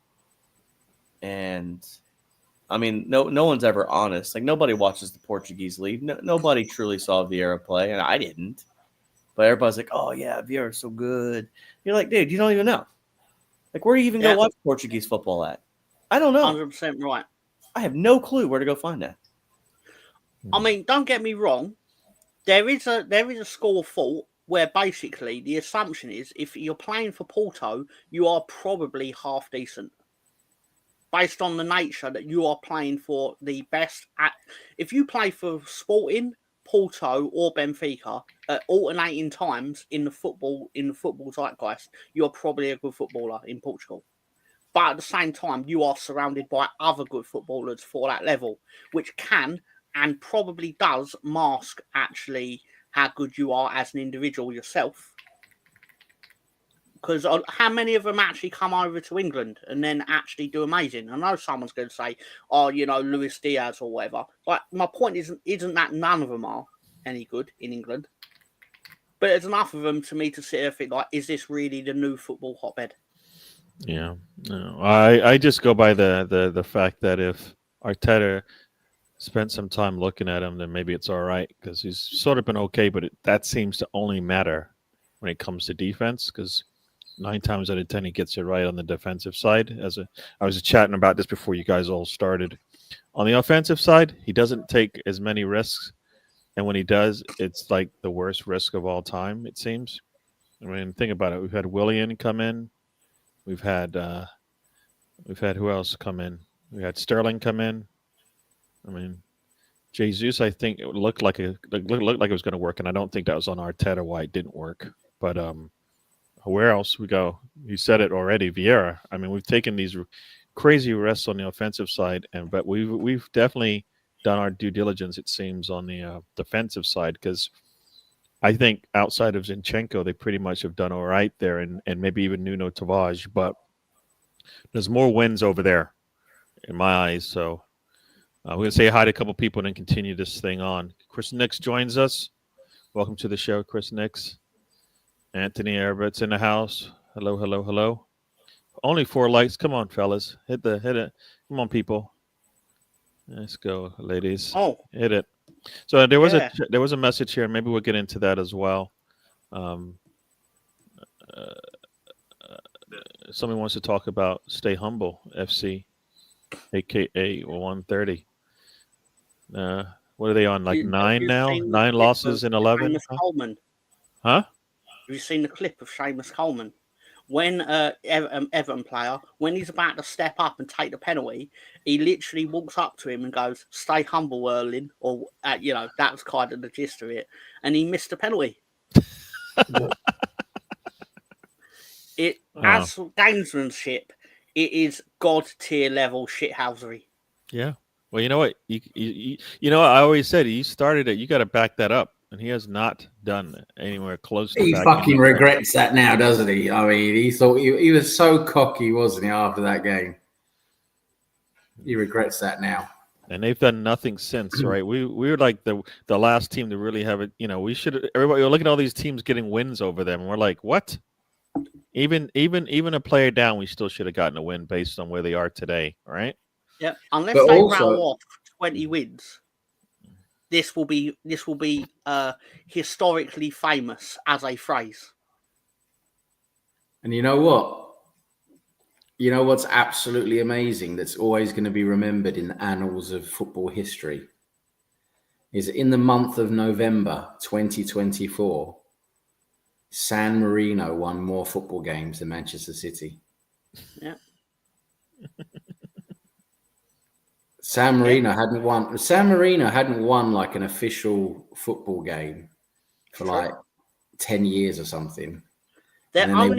And I mean, no one's ever honest. Like nobody watches the Portuguese league. Nobody truly saw Vieira play, and I didn't. But everybody's like, "Oh yeah, Vieira's so good." You're like, dude, you don't even know. Like, where do you even go watch Portuguese football at? I don't know. 100% right. I have no clue where to go find that. I mean, don't get me wrong. There is a school of thought where basically the assumption is if you're playing for Porto, you are probably half decent. Based on the nature that you are playing for the best if you play for Sporting, Porto, or Benfica at alternating times in the football zeitgeist, you're probably a good footballer in Portugal. But at the same time, you are surrounded by other good footballers for that level, which can and probably does mask actually how good you are as an individual yourself. Because how many of them actually come over to England and then actually do amazing? I know someone's going to say, oh, Luis Diaz or whatever. But my point isn't that none of them are any good in England. But there's enough of them to me to sit there and think, like, is this really the new football hotbed? Yeah. No. I just go by the fact that if Arteta spent some time looking at him, then maybe it's all right because he's sort of been okay, but that seems to only matter when it comes to defense because 9 times out of 10 he gets it right on the defensive side. I was chatting about this before you guys all started. On the offensive side, he doesn't take as many risks and when he does, it's like the worst risk of all time. It seems. I mean, think about it. We've had Willian come in. We've had who else come in? We had Sterling come in. I mean, Jesus. I think it looked like it was going to work, and I don't think that was on Arteta why it didn't work. But where else we go? You said it already, Vieira. I mean, we've taken these crazy risks on the offensive side, but we've definitely done our due diligence. It seems on the defensive side, because I think outside of Zinchenko, they pretty much have done all right there, and maybe even Nuno Tavares. But there's more wins over there, in my eyes. So we're gonna say hi to a couple people and then continue this thing on. Chris Nix joins us. Welcome to the show, Chris Nix. Anthony Herbert's in the house. Hello, hello, hello. Only 4 likes. Come on, fellas. Hit it. Come on, people. Let's go, ladies. Oh, Hit it. So there was yeah. a message here. Maybe we'll get into that as well. Somebody wants to talk about Stay Humble FC, aka 130. What are they on? Like 9 now? 9 losses in 11? Seamus Coleman. Huh? Have you seen the clip of Seamus Coleman? When Everton player, when he's about to step up and take the penalty, he literally walks up to him and goes, "Stay humble, Erling," or that was kind of the gist of it. And he missed the penalty. As gamesmanship, it is god tier level shithousery. Yeah. Well, you know what? You know what I always said, he started it. You got to back that up, and he has not done anywhere close to. He fucking regrets that now, doesn't he? I mean, he thought he was so cocky, wasn't he, after that game? He regrets that now. And they've done nothing since, right? We were like the last team to really have it. We should. Everybody, look at all these teams getting wins over them, and we're like, what? Even a player down, we still should have gotten a win based on where they are today, right? Yeah, unless they roll off 20 wins, this will be historically famous as a phrase. And you know what? You know what's absolutely amazing that's always going to be remembered in the annals of football history is in the month of November 2024, San Marino won more football games than Manchester City. Yeah. San Marino hadn't won like an official football game for like 10 years or something. They won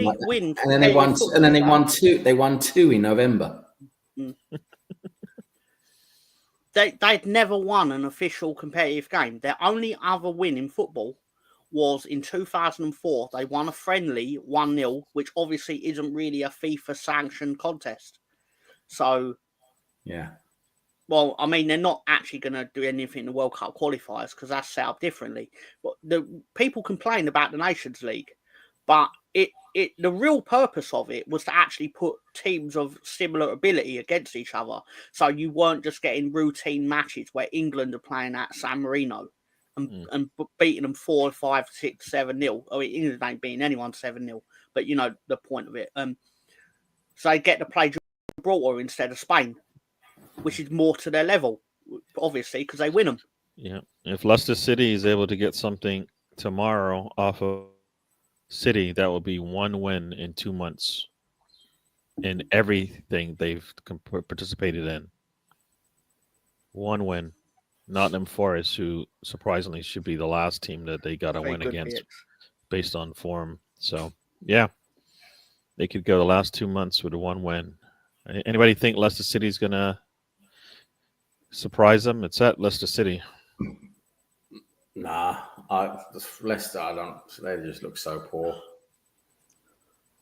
two in November. They'd never won an official competitive game. Their only other win in football was in 2004. They won a friendly 1-0, which obviously isn't really a FIFA sanctioned contest. So, yeah. Well, I mean, they're not actually going to do anything in the World Cup qualifiers because that's set up differently. But the people complain about the Nations League, but the real purpose of it was to actually put teams of similar ability against each other. So you weren't just getting routine matches where England are playing at San Marino and beating them 4, 5, 6, 7-0. I mean, England ain't beating anyone 7-0, but you know the point of it. So they get to play Gibraltar instead of Spain, which is more to their level, obviously, because they win them. Yeah. If Leicester City is able to get something tomorrow off of City, that will be 1 win in 2 months in everything they've participated in. 1 win. Nottingham Forest, who surprisingly should be the last team that they got to win against based on form. So, yeah, they could go the last 2 months with a 1 win. Anybody think Leicester City is going to surprise them? It's at Leicester City. Nah, Leicester, they just look so poor.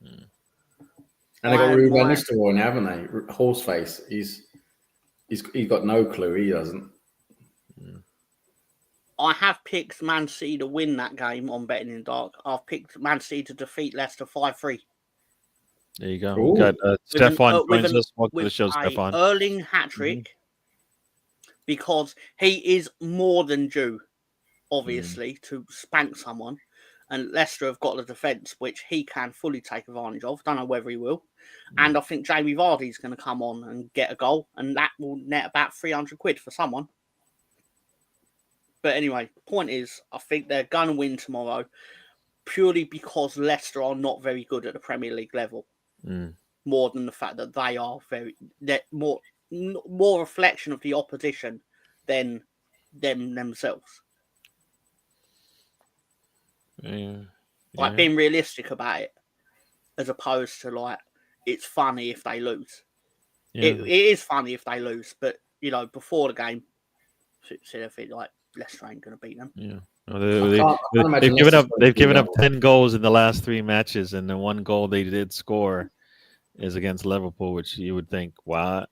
And they got Ruben Van Nistelrooy, haven't they? Horseface. He's got no clue. He doesn't. I have picked Man City to win that game on Betting in the Dark. I've picked Man City to defeat Leicester 5-3. There you go. We've got Stefan joins us. Welcome to the show, Stefan. Erling hat-trick, because he is more than due, obviously, to spank someone. And Leicester have got the defence, which he can fully take advantage of. Don't know whether he will. And I think Jamie Vardy's going to come on and get a goal, and that will net about £300 for someone. But anyway, point is, I think they're going to win tomorrow purely because Leicester are not very good at the Premier League level. More than the fact that they're more reflection of the opposition than them themselves. Yeah. Like being realistic about it, as opposed to like it's funny if they lose. Yeah. It is funny if they lose, but you know, before the game, so I think like Leicester ain't going to beat them. Yeah. They've given up 10 goals in the last 3 matches, and the one goal they did score is against Liverpool, which you would think, what?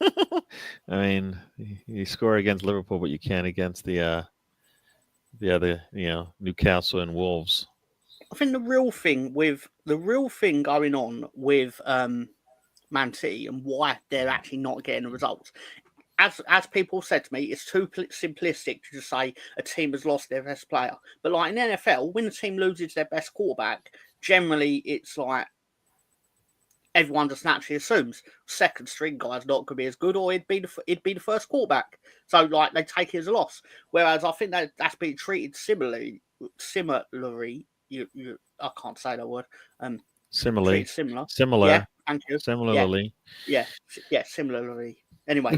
I mean, you score against Liverpool, but you can't against the other, Newcastle and Wolves. I think the real thing going on with Man City and why they're actually not getting the results, as people said to me, it's too simplistic to just say a team has lost their best player. But like in the NFL, when a team loses their best quarterback, generally it's like everyone just naturally assumes second string guy's not going to be as good, or it'd be the first quarterback. So like they take it as a loss. Whereas I think that's been treated similarly. I can't say that word. Similar. Yeah, thank you. Similarly. Yeah, similarly. Anyway,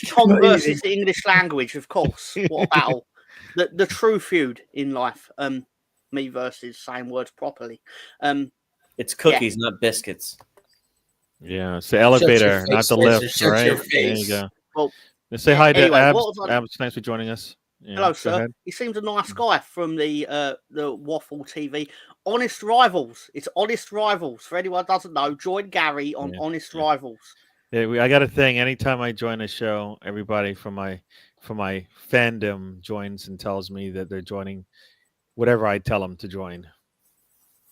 Tom versus the English language, of course. What a battle! The true feud in life. Me versus saying words properly. It's cookies, not biscuits. Yeah, it's the elevator, not the lift. Right? There you go. Well, let's say hi to anyway, Abs. Abs, thanks for joining us. Yeah, hello, sir. He seems a nice guy from the Waffle TV. Honest Rivals. It's Honest Rivals. For anyone who doesn't know, join Gary on Honest Rivals. Yeah, I got a thing. Anytime I join a show, everybody from my fandom joins and tells me that they're joining whatever I tell them to join.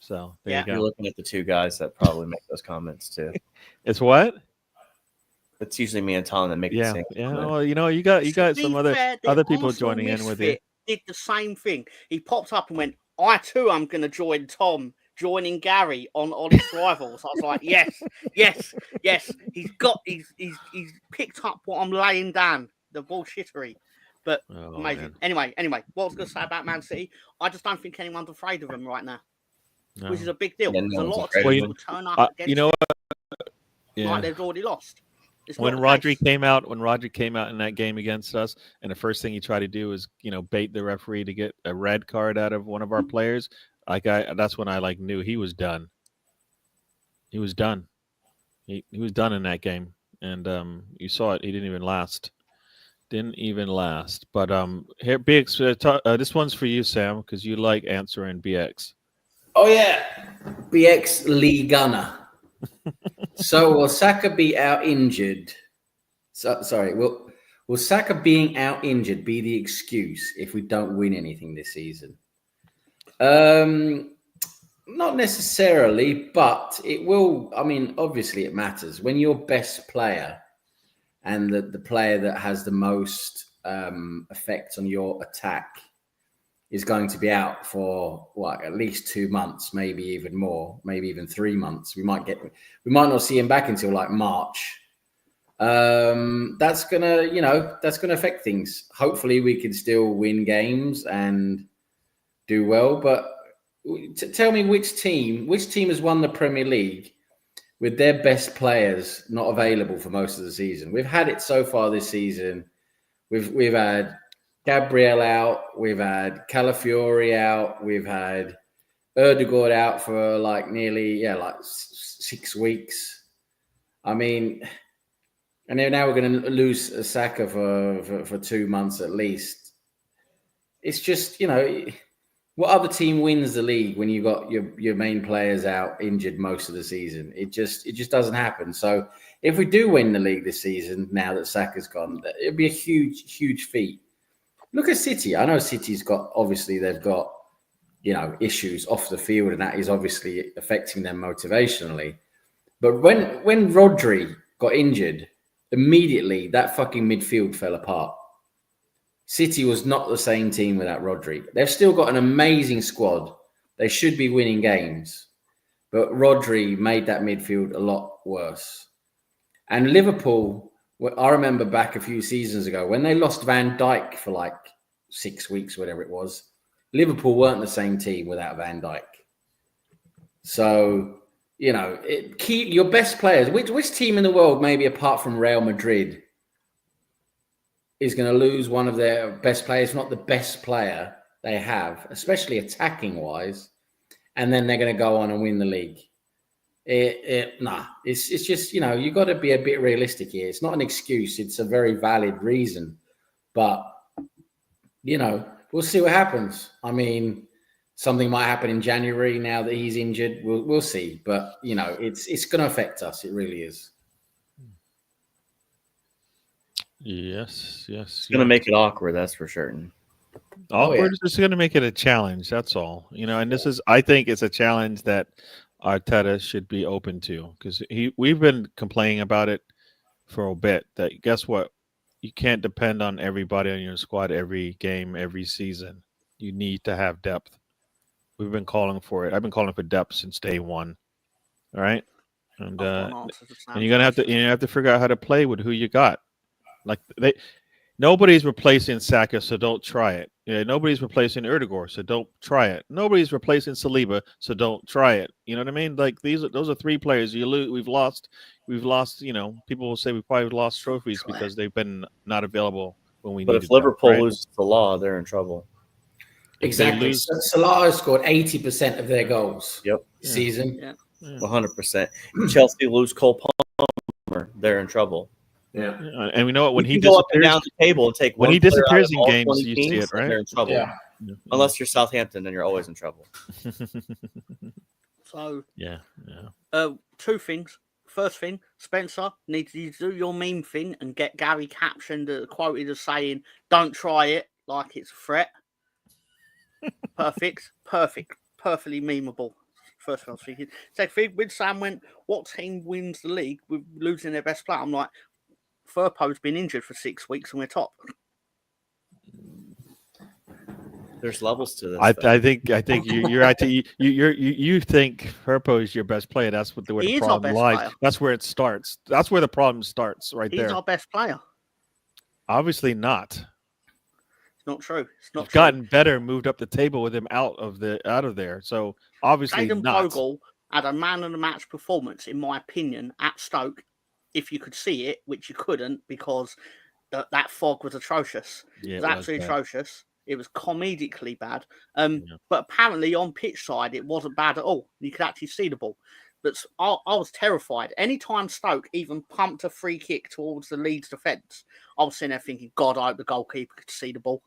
So there you go. You're looking at the 2 guys that probably make those comments too. It's what? It's usually me and Tom that make the same comment. Well, you got some other people joining in with you. Did the same thing. He popped up and went, I too am going to join Tom joining Gary on Honest Rivals. I was like, yes. He's picked up what I'm laying down, the bullshittery. But amazing. Man. Anyway, what I was going to say about Man City, I just don't think anyone's afraid of them right now. No. Which is a big deal. Yeah, There's a lot of teams will turn up against you know what? Like they've already lost. When Rodri came out in that game against us, and the first thing he tried to do is, bait the referee to get a red card out of one of our players. That's when I knew he was done. He was done. He was done in that game, and you saw it. He didn't even last. But here, BX, this one's for you, Sam, because you like answering BX. Oh yeah, BX Lee Gunner. So will Saka be out injured? Will Saka being out injured be the excuse if we don't win anything this season? Not necessarily, but it will. I mean, obviously it matters when your best player and the player that has the most effect on your attack is going to be out for at least 2 months, maybe even more, maybe even 3 months. We might not see him back until March. That's gonna affect things. Hopefully we can still win games and do well. But tell me which team has won the Premier League with their best players not available for most of the season? We've had it so far this season. We've had Gabriel out, we've had Calafiori out, we've had Erdegaard out for nearly 6 weeks. I mean, and now we're going to lose Saka for 2 months at least. It's just, what other team wins the league when you got your main players out injured most of the season? It just doesn't happen. So if we do win the league this season, now that Saka's gone, it'd be a huge, huge feat. Look at City. I know City's they've got, issues off the field, and that is obviously affecting them motivationally. But when Rodri got injured, immediately that fucking midfield fell apart. City was not the same team without Rodri. They've still got an amazing squad. They should be winning games. But Rodri made that midfield a lot worse. And Liverpool Well, I remember back a few seasons ago when they lost Van Dijk for like 6 weeks, whatever it was. Liverpool weren't the same team without Van Dijk. So, you know, keep your best players. Which team in the world, maybe apart from Real Madrid, is going to lose one of their best players, not the best player they have, especially attacking wise, and then they're going to go on and win the league? It's just, you know, you got to be a bit realistic here. It's not an excuse. It's a very valid reason, but you know, we'll see what happens. I mean, something might happen in January now that he's injured. We'll see, but you know, it's going to affect us. It really is. Yes. It's going to make it awkward. That's for certain. Awkward is just going to make it a challenge. That's all. You know, and I think it's a challenge that Arteta should be open to, because we've been complaining about it for a bit. That guess what, you can't depend on everybody on your squad every game, every season. You need to have depth. We've been calling for it. I've been calling for depth since day one. All right, and you're gonna have to figure out how to play with who you got. Like nobody's replacing Saka, so don't try it. Yeah, nobody's replacing Erdogan, so don't try it. Nobody's replacing Saliba, so don't try it. You know what I mean? Like those are 3 players you lose. We've lost. You know, people will say we probably lost trophies because they've been not available when we needed them. But if Liverpool loses Salah, they're in trouble. Exactly. Salah has scored 80% of their goals. Yep. Season. Yeah. 100%. Chelsea lose Cole Palmer, they're in trouble. Yeah, and we know it when he go up and disappears. down the table and take When one he player disappears out of in all games, 20 you see teams, it, right? They're in trouble. Yeah. Unless you're Southampton, then you're always in trouble. So yeah. 2 things. First thing, Spencer, needs to do your meme thing and get Gary captioned, quoted as saying, "Don't try it," like it's a threat. Perfectly memeable. First thing I was thinking. Second thing, when Sam went, "What team wins the league with losing their best player?" I'm like, Firpo's been injured for 6 weeks and we're top. There's levels to this. I think you're actually you think Firpo is your best player. That's where the problem lies. Player. That's where it starts. That's where the problem starts. Right there. He's our best player. Obviously not. It's not true. It's not He's true. gotten better, moved up the table with him out of there. So obviously Jayden not. Bogle had a man of the match performance, in my opinion, at Stoke. If you could see it, which you couldn't because that fog was atrocious. Yeah, it was absolutely atrocious. It was comedically bad. But apparently on pitch side, it wasn't bad at all. You could actually see the ball. But I was terrified. Anytime Stoke even pumped a free kick towards the Leeds defence, I was sitting there thinking, God, I hope the goalkeeper could see the ball.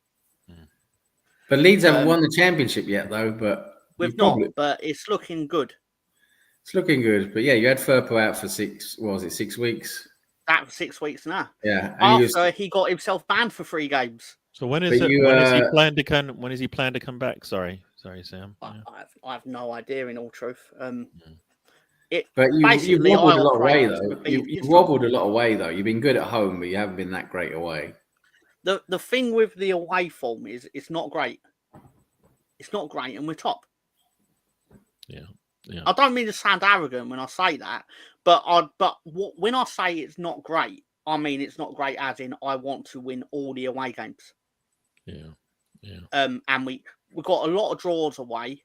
But Leeds haven't won the championship yet, though. But we've not. But it's looking good. It's looking good. But yeah, you had Firpo out for 6 weeks? That was 6 weeks now. Yeah. After he got himself banned for 3 games. So when is he planned to come? When is he planned to come back? Sorry, Sam. I have no idea. In all truth, but you've wobbled a lot away, though. You've wobbled a lot away, though. You've been good at home, but you haven't been that great away. The thing with the away form is it's not great. It's not great, and we're top. Yeah. I don't mean to sound arrogant when I say that, but when I say it's not great, I mean it's not great as in I want to win all the away games. Yeah. And we got a lot of draws away.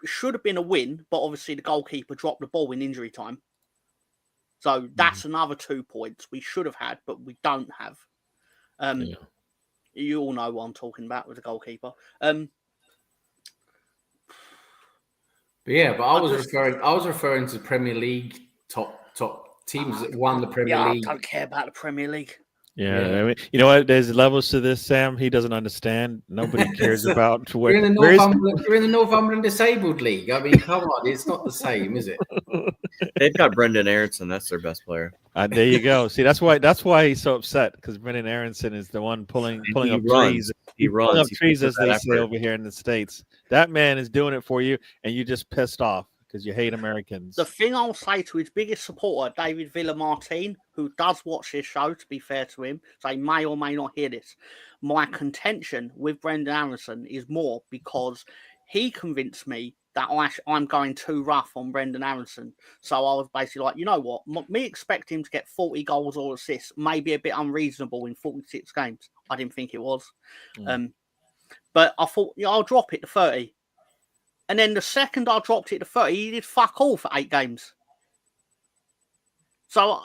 Should have been a win, but obviously the goalkeeper dropped the ball in injury time. So that's another 2 points we should have had, but we don't have. You all know what I'm talking about with the goalkeeper. But I was referring to Premier League top teams that won the Premier League. I don't care about the Premier League. Yeah, I mean, you know what? There's levels to this, Sam. He doesn't understand. Nobody cares about what. You're in the Northumberland Disabled League. I mean, come on, it's not the same, is it? They've got Brendan Aronson. That's their best player. There you go. See, that's why he's so upset, because Brendan Aronson is the one pulling up trees. He runs. Pulling up trees, as they say over here in the States. That man is doing it for you, and you just pissed off because you hate Americans. The thing I'll say to his biggest supporter, David Villamartin, who does watch this show, to be fair to him, so he may or may not hear this, my contention with Brendan Aronson is more because he convinced me that I'm going too rough on Brendan Aronson. So I was basically like, you know what? Me expecting him to get 40 goals or assists may be a bit unreasonable in 46 games. I didn't think it was. But I thought, I'll drop it to 30. And then the second I dropped it to 30, he did fuck all for 8 games. So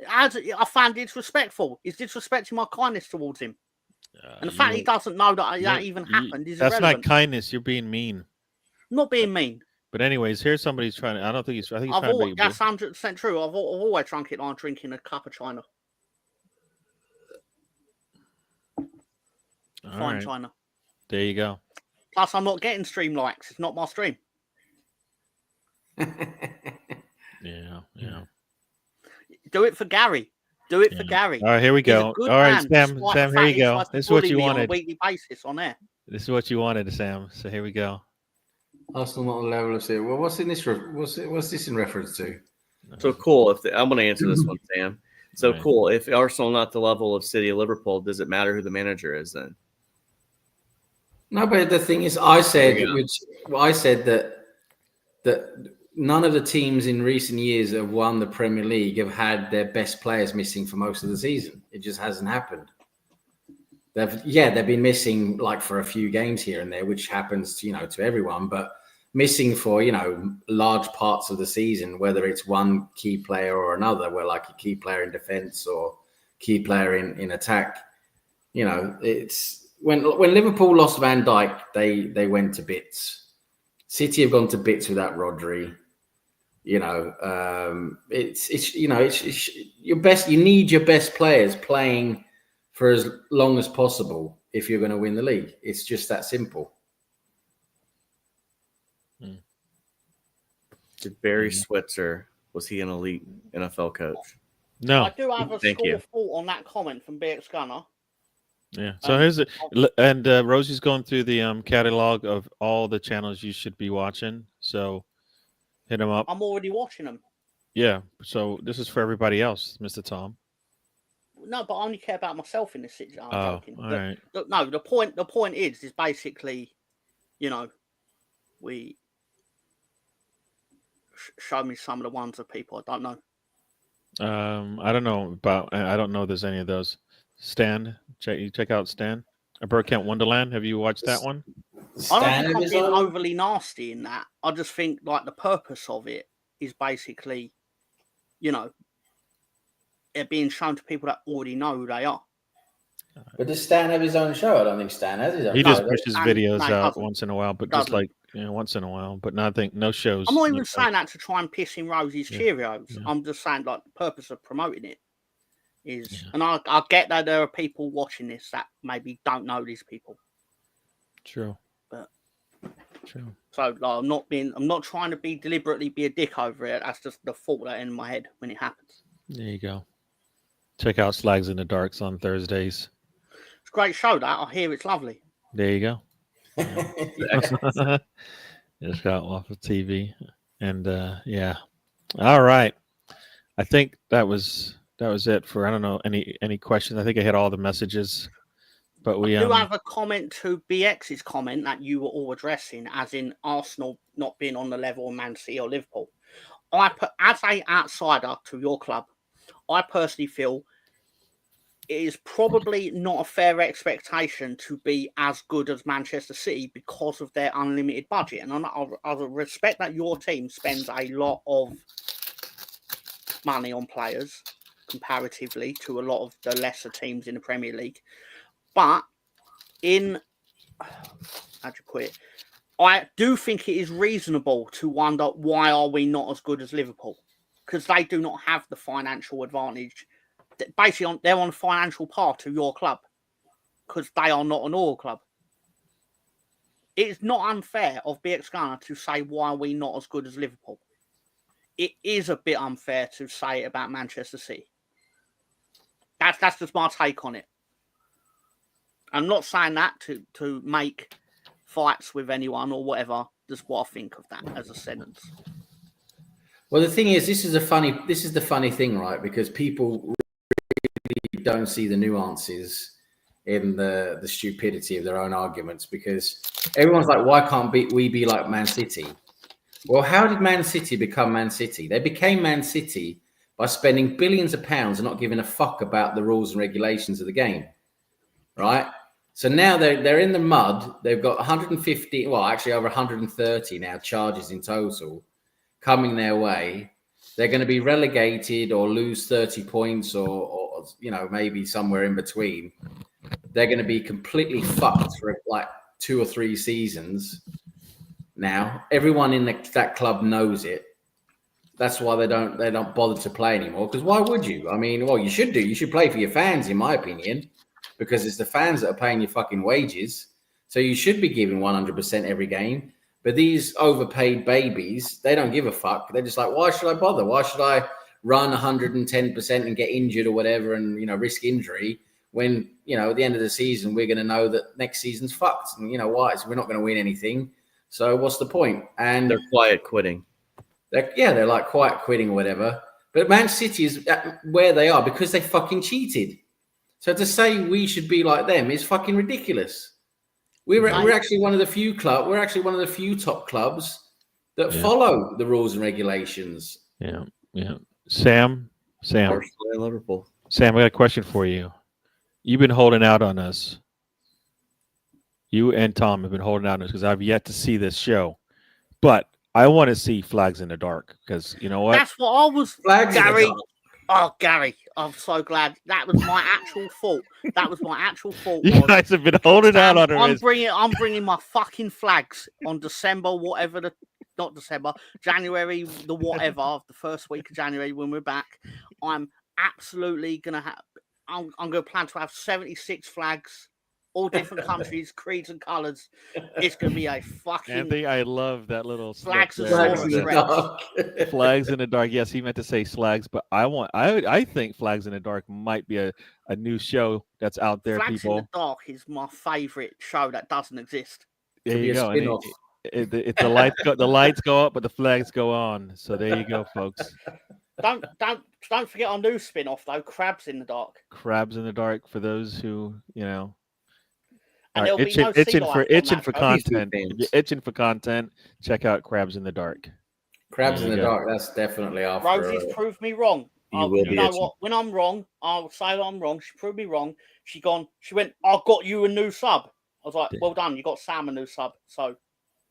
I found disrespectful. He's disrespecting my kindness towards him. And the fact he doesn't know that even happened is that's irrelevant. not kindness. You're being mean. I'm not being mean. But anyways, here's somebody's trying to. I think he's trying to be. That's 100% true. I've always drunk it like drinking a cup of China. Fine China. There you go. Plus, I'm not getting stream likes. It's not my stream. Yeah. Do it for Gary. Do it for Gary. All right, here we go. All right, Sam, here you go. This is what you wanted. On a weekly basis on air. This is what you wanted, Sam. So here we go. Arsenal not on the level of City. Well, what's in this? What's this in reference to? So cool. I'm going to answer this one, Sam. So Right. cool. If Arsenal not the level of City or Liverpool, does it matter who the manager is then? No, but the thing is, I said that none of the teams in recent years that have won the Premier League have had their best players missing for most of the season. It just hasn't happened. They've been missing like for a few games here and there, which happens, to everyone, but missing for, large parts of the season, whether it's one key player or another, where like a key player in defense or key player in attack, it's when Liverpool lost Van Dijk, they went to bits. City have gone to bits without Rodri. It's your best. You need your best players playing for as long as possible if you're going to win the league. It's just that simple. Did Barry Switzer, was he an elite NFL coach? No. I do have a Thank school you. of thought on that comment from BX Gunner. Yeah. So here's it. And Rosie's going through the catalog of all the channels you should be watching. So hit them up. I'm already watching them. Yeah. So this is for everybody else, Mr. Tom. No, but I only care about myself in this situation. I'm joking. All right. No, the point is basically, we show me some of the ones of people I don't know. I don't know I don't know if there's any of those. Stan, check out Stan. A Burkent Wonderland. Have you watched that one? I don't think I'm being overly nasty in that. I just think like the purpose of it is basically, it being shown to people that already know who they are. But does Stan have his own show? I don't think Stan has his own. He show. just pushes videos out doesn't. once in a while, but just like once in a while, but nothing, no shows. I'm not even saying that to try and piss in Rosie's Cheerios. Yeah. I'm just saying like the purpose of promoting it is, and I get that there are people watching this that maybe don't know these people. True. But true. So like, I'm not trying to deliberately be a dick over it. That's just the thought that in my head when it happens. There you go. Check out Slags in the Darks on Thursdays. It's a great show. That I hear it's lovely. There you go. Just got off of TV, and all right. I think that was it for. I don't know any questions. I think I hit all the messages, but we do have a comment to BX's comment that you were all addressing, as in Arsenal not being on the level of Man City or Liverpool. As an outsider to your club, I personally feel it is probably not a fair expectation to be as good as Manchester City because of their unlimited budget. And I respect that your team spends a lot of money on players comparatively to a lot of the lesser teams in the Premier League. But I do think it is reasonable to wonder, why are we not as good as Liverpool? Because they do not have the financial advantage. Basically, they're on the financial par to your club because they are not an oil club. It is not unfair of BX Gunner to say, why are we not as good as Liverpool? It is a bit unfair to say it about Manchester City. That's just my take on it. I'm not saying that to make fights with anyone or whatever. Just what I think of that as a sentence. Well, the thing is, this is the funny thing, right? Because people really don't see the nuances in the stupidity of their own arguments. Because everyone's like, why can't we be like Man City? Well, how did Man City become Man City? They became Man City by spending billions of pounds and not giving a fuck about the rules and regulations of the game, right? So now they're in the mud. They've got 150, well, actually over 130 now charges in total coming their way. They're going to be relegated or lose 30 points or maybe somewhere in between. They're going to be completely fucked for like 2 or 3 seasons. Now everyone in that club knows it. That's why they don't bother to play anymore. Because why would you? I mean, well, you should do. You should play for your fans, in my opinion, because it's the fans that are paying your fucking wages. So you should be giving 100% every game. But these overpaid babies, they don't give a fuck. They're just like, why should I bother? Why should I run 110% and get injured or whatever and, risk injury when, at the end of the season, we're going to know that next season's fucked. And why? So we're not going to win anything. So what's the point? And They're quiet quitting. They're like quiet quitting or whatever. But Man City is where they are because they fucking cheated. So to say we should be like them is fucking ridiculous. We're actually one of the few We're actually one of the few top clubs that follow the rules and regulations. Yeah. Sam, Liverpool. Sam, I got a question for you. You've been holding out on us. You and Tom have been holding out on us because I've yet to see this show, but I want to see Flags in the Dark because you know what? That's what I was. Flags Gary. Oh, Gary, I'm so glad. That was my actual fault. You guys have been holding out on I'm us. bringing my fucking flags on January, the whatever, the first week of January when we're back. I'm absolutely gonna have. I'm gonna plan to have 76 flags, all different countries, creeds and colours. It's gonna be a fucking. Anthony, I love that little Flags slip and there. Flags in the Flags in the Dark. Yes, he meant to say slags, but I think Flags in the Dark might be a new show that's out there. Flags people. in the Dark is my favourite show that doesn't exist. There you go. And the lights go up, but the flags go on. So there you go, folks. Don't forget our new spin-off though, Crabs in the Dark. Crabs in the Dark for those who And there'll be no itching sea for life on that show. content. If you're itching for content, check out Crabs in the Dark. Crabs in the Dark. That's definitely after. Rosie's proved me wrong. You know what? When I'm wrong, I'll say I'm wrong. She proved me wrong. She went, I got you a new sub. I was like, well done. You got Sam a new sub. So,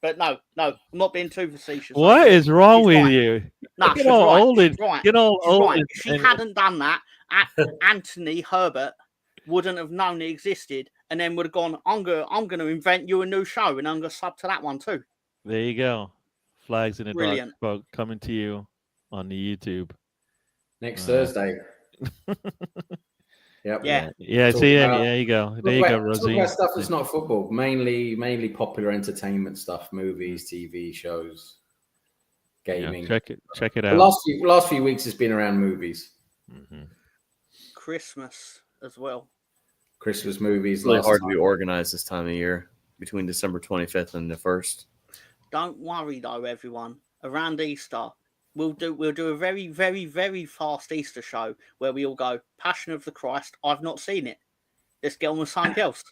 but no, I'm not being too facetious. What is wrong with you? No, Get all old. Get all old. Right. If she hadn't done that, Anthony Herbert wouldn't have known it existed, and then would have gone, I'm gonna invent you a new show, and I'm gonna sub to that one too. There you go. Flags in the Brilliant. Dark, folks, coming to you on the YouTube next Thursday. Yep. Yeah. Yeah. See, there you go. There you go, Rosie. Talk about stuff that's not football. Mainly popular entertainment stuff, movies, TV shows, gaming. Yeah, check it out. The last few weeks has been around movies. Mm-hmm. Christmas as well. Christmas movies. It's really hard to be organized this time of year between December 25th and the 1st. Don't worry though, everyone. Around Easter, we'll do a very, very, very fast Easter show where we all go, Passion of the Christ. I've not seen it. Let's get on with something else.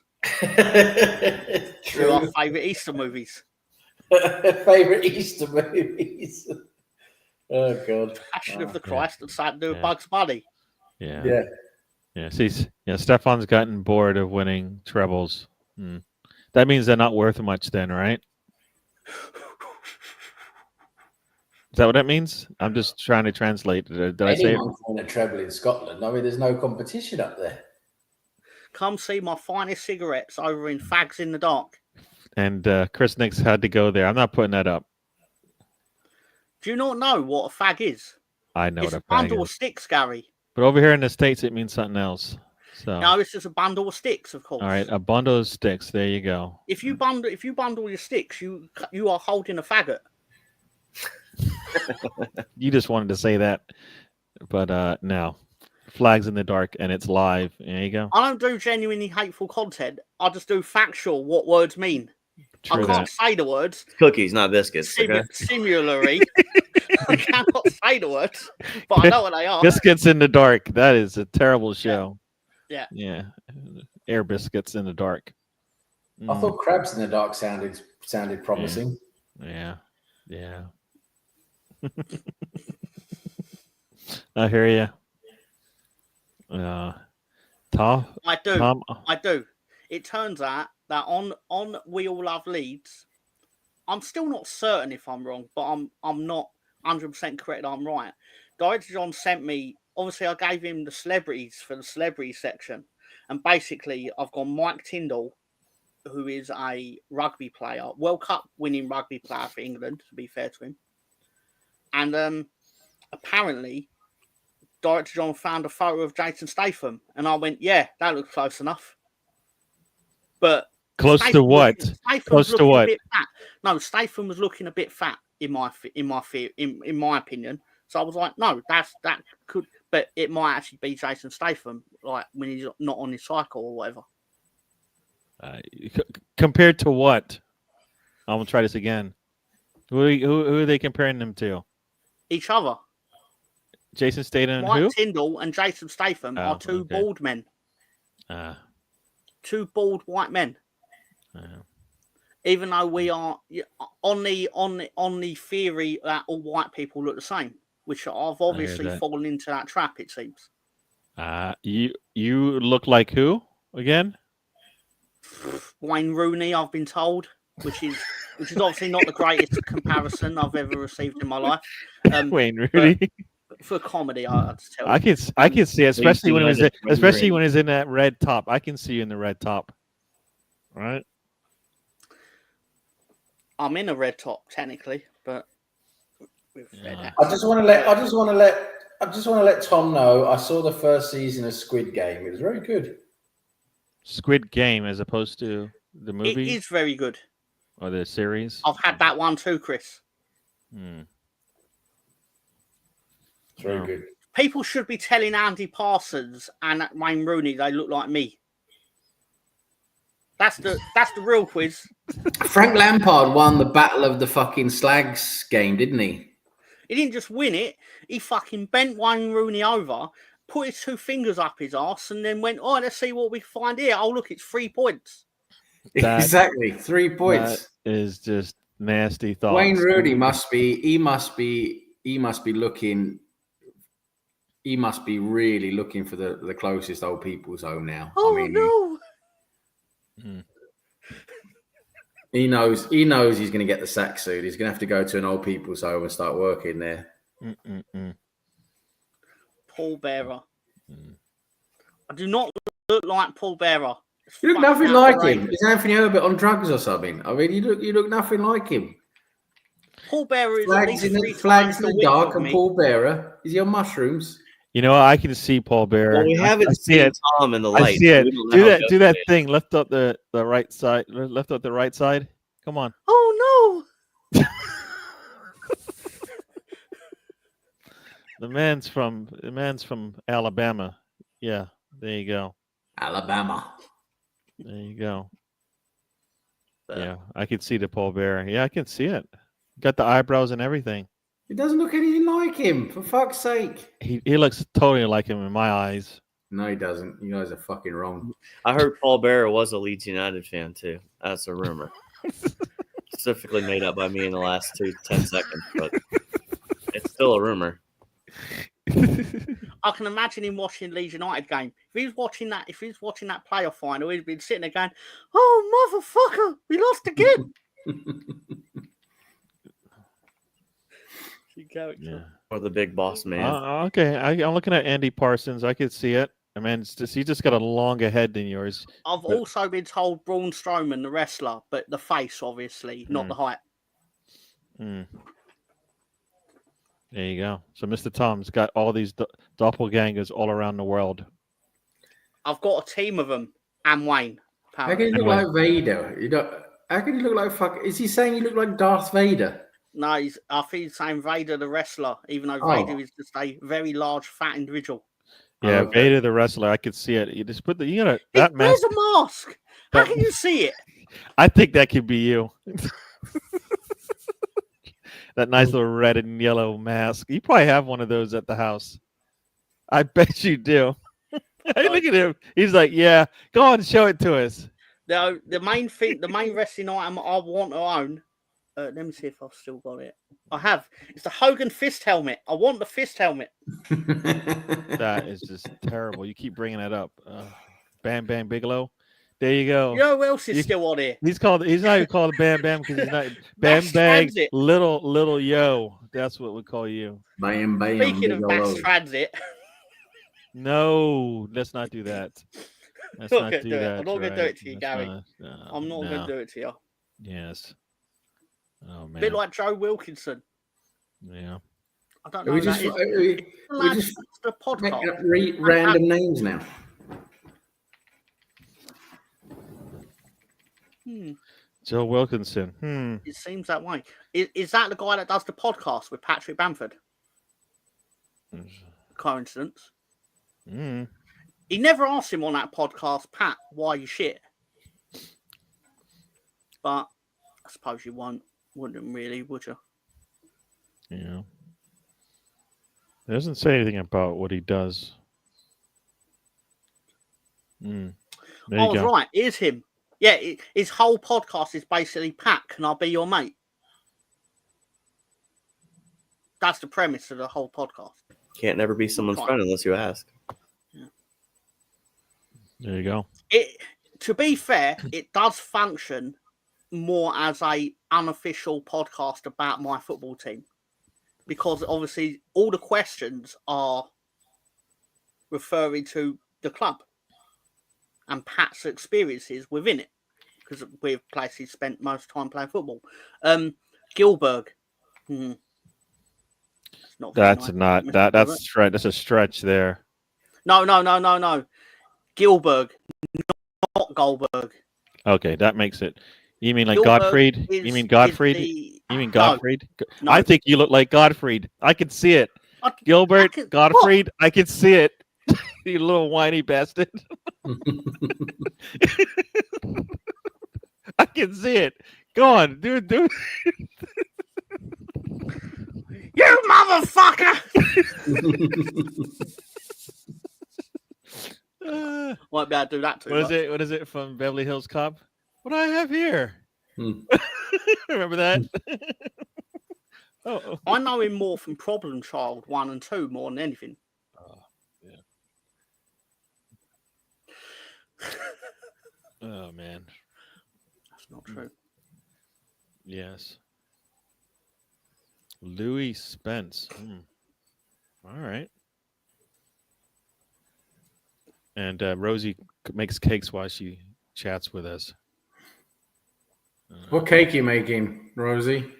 True. Our favourite Easter movies. Favorite Easter movies. Oh God. Passion of the Christ and something to do with Bugs Bunny. Yeah. See, Stefan's gotten bored of winning trebles. That means they're not worth much, then, right? Is that what that means? I'm just trying to translate. Did I say it? Anyone win a treble in Scotland? I mean, there's no competition up there. Come see my finest cigarettes over in Fags in the Dark. And Chris Nix had to go there. I'm not putting that up. Do you not know what a fag is? I know It's what a bundle of sticks, Gary. But over here in the States, it means something else. So No, it's just a bundle of sticks, of course. all right, a bundle of sticks. There you go. If you bundle your sticks, you are holding a faggot. You just wanted to say that, but no. Flags in the Dark, and it's live. There you go. I don't do genuinely hateful content. I just do factual what words mean. True I can't say the words. Cookies, not biscuits. Okay? Similarly, I cannot say the words, but I know what they are. Biscuits in the Dark. That is a terrible show. Yeah. Air Biscuits in the Dark. I thought Crabs in the Dark sounded promising. Yeah. I hear you. Tom. I do. Tom. I do. It turns out that on We All Love Leeds, I'm still not certain if I'm wrong, but I'm not 100% correct that I'm right. Director John sent me, obviously I gave him the celebrities for the celebrity section, and basically I've got Mike Tyndall, who is a rugby player, World Cup winning rugby player for England, to be fair to him. And apparently Director John found a photo of Jason Statham, and I went, yeah, that looks close enough. But Close Statham to what? Close to what? A bit fat. No, Statham was looking a bit fat in my opinion. So I was like, no, that could, but it might actually be Jason Statham, like when he's not on his cycle or whatever. Compared to what? I'm gonna try this again. Who are they comparing them to? Each other. Jason Statham. Mike Who? Tyndall and Jason Statham are two bald men. Two bald white men. Even though we are on the theory that all white people look the same, which I've obviously fallen into that trap, it seems. You look like who again? Wayne Rooney, I've been told, which is obviously not the greatest comparison I've ever received in my life. Wayne Rooney. For comedy, I just tell you. I can see it, especially when he's in that red top. I can see you in the red top. Right. I'm in a red top technically, but I just want to let Tom know I saw the first season of Squid Game. It was very good. Squid Game as opposed to the movie? It is very good. Or the series? I've had that one too, Chris. It's very good. People should be telling Andy Parsons and Wayne Rooney they look like me. That's the real quiz. Frank Lampard won the Battle of the fucking Slags game, didn't he? He didn't just win it. He fucking bent Wayne Rooney over, put his two fingers up his arse, and then went, oh, let's see what we find here. Oh, look, it's 3 points. Exactly, 3 points. That is just nasty thoughts. Wayne Rooney must be looking. He must be really looking for the closest old people's home now. Oh, I mean, no. He knows he's going to get the sack soon. He's going to have to go to an old people's home and start working there. Paul Bearer. I do not look like Paul Bearer. You look nothing like him. Is Anthony Herbert on drugs or something? I mean, you look nothing like him. Paul Bearer is flags in the dark, and Paul Bearer, is he on mushrooms? You know, I can see Paul Bearer. Well, we haven't seen Tom in the light. I see it. Do that thing. Lift up the right side. Lift up the right side. Come on. Oh no. The man's from Alabama. Yeah, there you go. Alabama. There you go. Yeah, I can see the Paul Bearer. Yeah, I can see it. Got the eyebrows and everything. It doesn't look anything like him, for fuck's sake. He looks totally like him in my eyes. No, he doesn't. You guys are fucking wrong. I heard Paul Bearer was a Leeds United fan, too. That's a rumor. Specifically made up by me in the last 10 seconds, but it's still a rumor. I can imagine him watching Leeds United game. If he's watching that playoff final, he'd been sitting there going, "Oh, motherfucker, we lost again." Yeah. Or the big boss man. Okay, I'm looking at Andy Parsons. I could see it. I mean, he just got a longer head than yours. I've also been told Braun Strowman, the wrestler, but the face, obviously, not the height. There you go. So Mr. Tom's got all these doppelgangers all around the world. I've got a team of them and Wayne. How can you look like Vader? How can you look like fuck? Is he saying you look like Darth Vader? No, I think he's saying Vader the wrestler, even though Vader is just a very large, fat individual. Yeah, Vader the wrestler. I could see it. You just put that mask. There's a mask. How can you see it? I think that could be you. That nice little red and yellow mask. You probably have one of those at the house. I bet you do. Look at him. He's like, yeah, go on, show it to us. The main wrestling item I want to own Let me see if I've still got it. I have. It's the Hogan fist helmet. I want the fist helmet. That is just terrible. You keep bringing that up. Bam Bam Bigelow. There you go. You know who else is You- still on here? He's not even called Bam Bam because he's not Bam Mass Bag Transit. little yo. That's what we call you. Bam, bam. Speaking of big mass ol' transit, No, let's not do that. Let's Not not gonna do do it. that. I'm not gonna do right. it to you, Let's Gary. not- no, I'm not going no. to do it to you. Yes. Oh A man. bit like Joe Wilkinson. Yeah. I don't Are know we who just, that is. are we Lad, just that's the making podcast. up random names now? Joe Wilkinson. It seems that way. Is that the guy that does the podcast with Patrick Bamford? Coincidence. Mm. He never asked him on that podcast, Pat, why you shit. But I suppose you wouldn't really, would you? Yeah. It doesn't say anything about what he does. There I you was go. right. Here's him. Yeah, his whole podcast is basically, Pat, can I be your mate? That's the premise of the whole podcast. Can't never be someone's Fine. friend unless you ask. There you go. To be fair, it does function more as a unofficial podcast about my football team, because obviously all the questions are referring to the club and Pat's experiences within it, because we've places spent most time playing football. Gilberg. It's not very That's nice, not is it? that's a stretch there. No. Gilberg, not Goldberg. Okay, that makes it. You mean like Gilbert Gottfried? is- You mean is Gottfried? the- You mean No, Gottfried? no. I think you look like Gottfried. I can see it. Gilbert, what? Gottfried, I can see it. You little whiny bastard. I can see it. Go on, dude. You motherfucker! Won't be able to do that too What is much. it? What is it from Beverly Hills Cop? What do I have here? Hmm. Remember that? Oh, I know him more from Problem Child 1 and 2 more than anything. oh man. That's not true. Yes. Louis Spence. All right. And Rosie makes cakes while she chats with us. What cake you making, Rosie?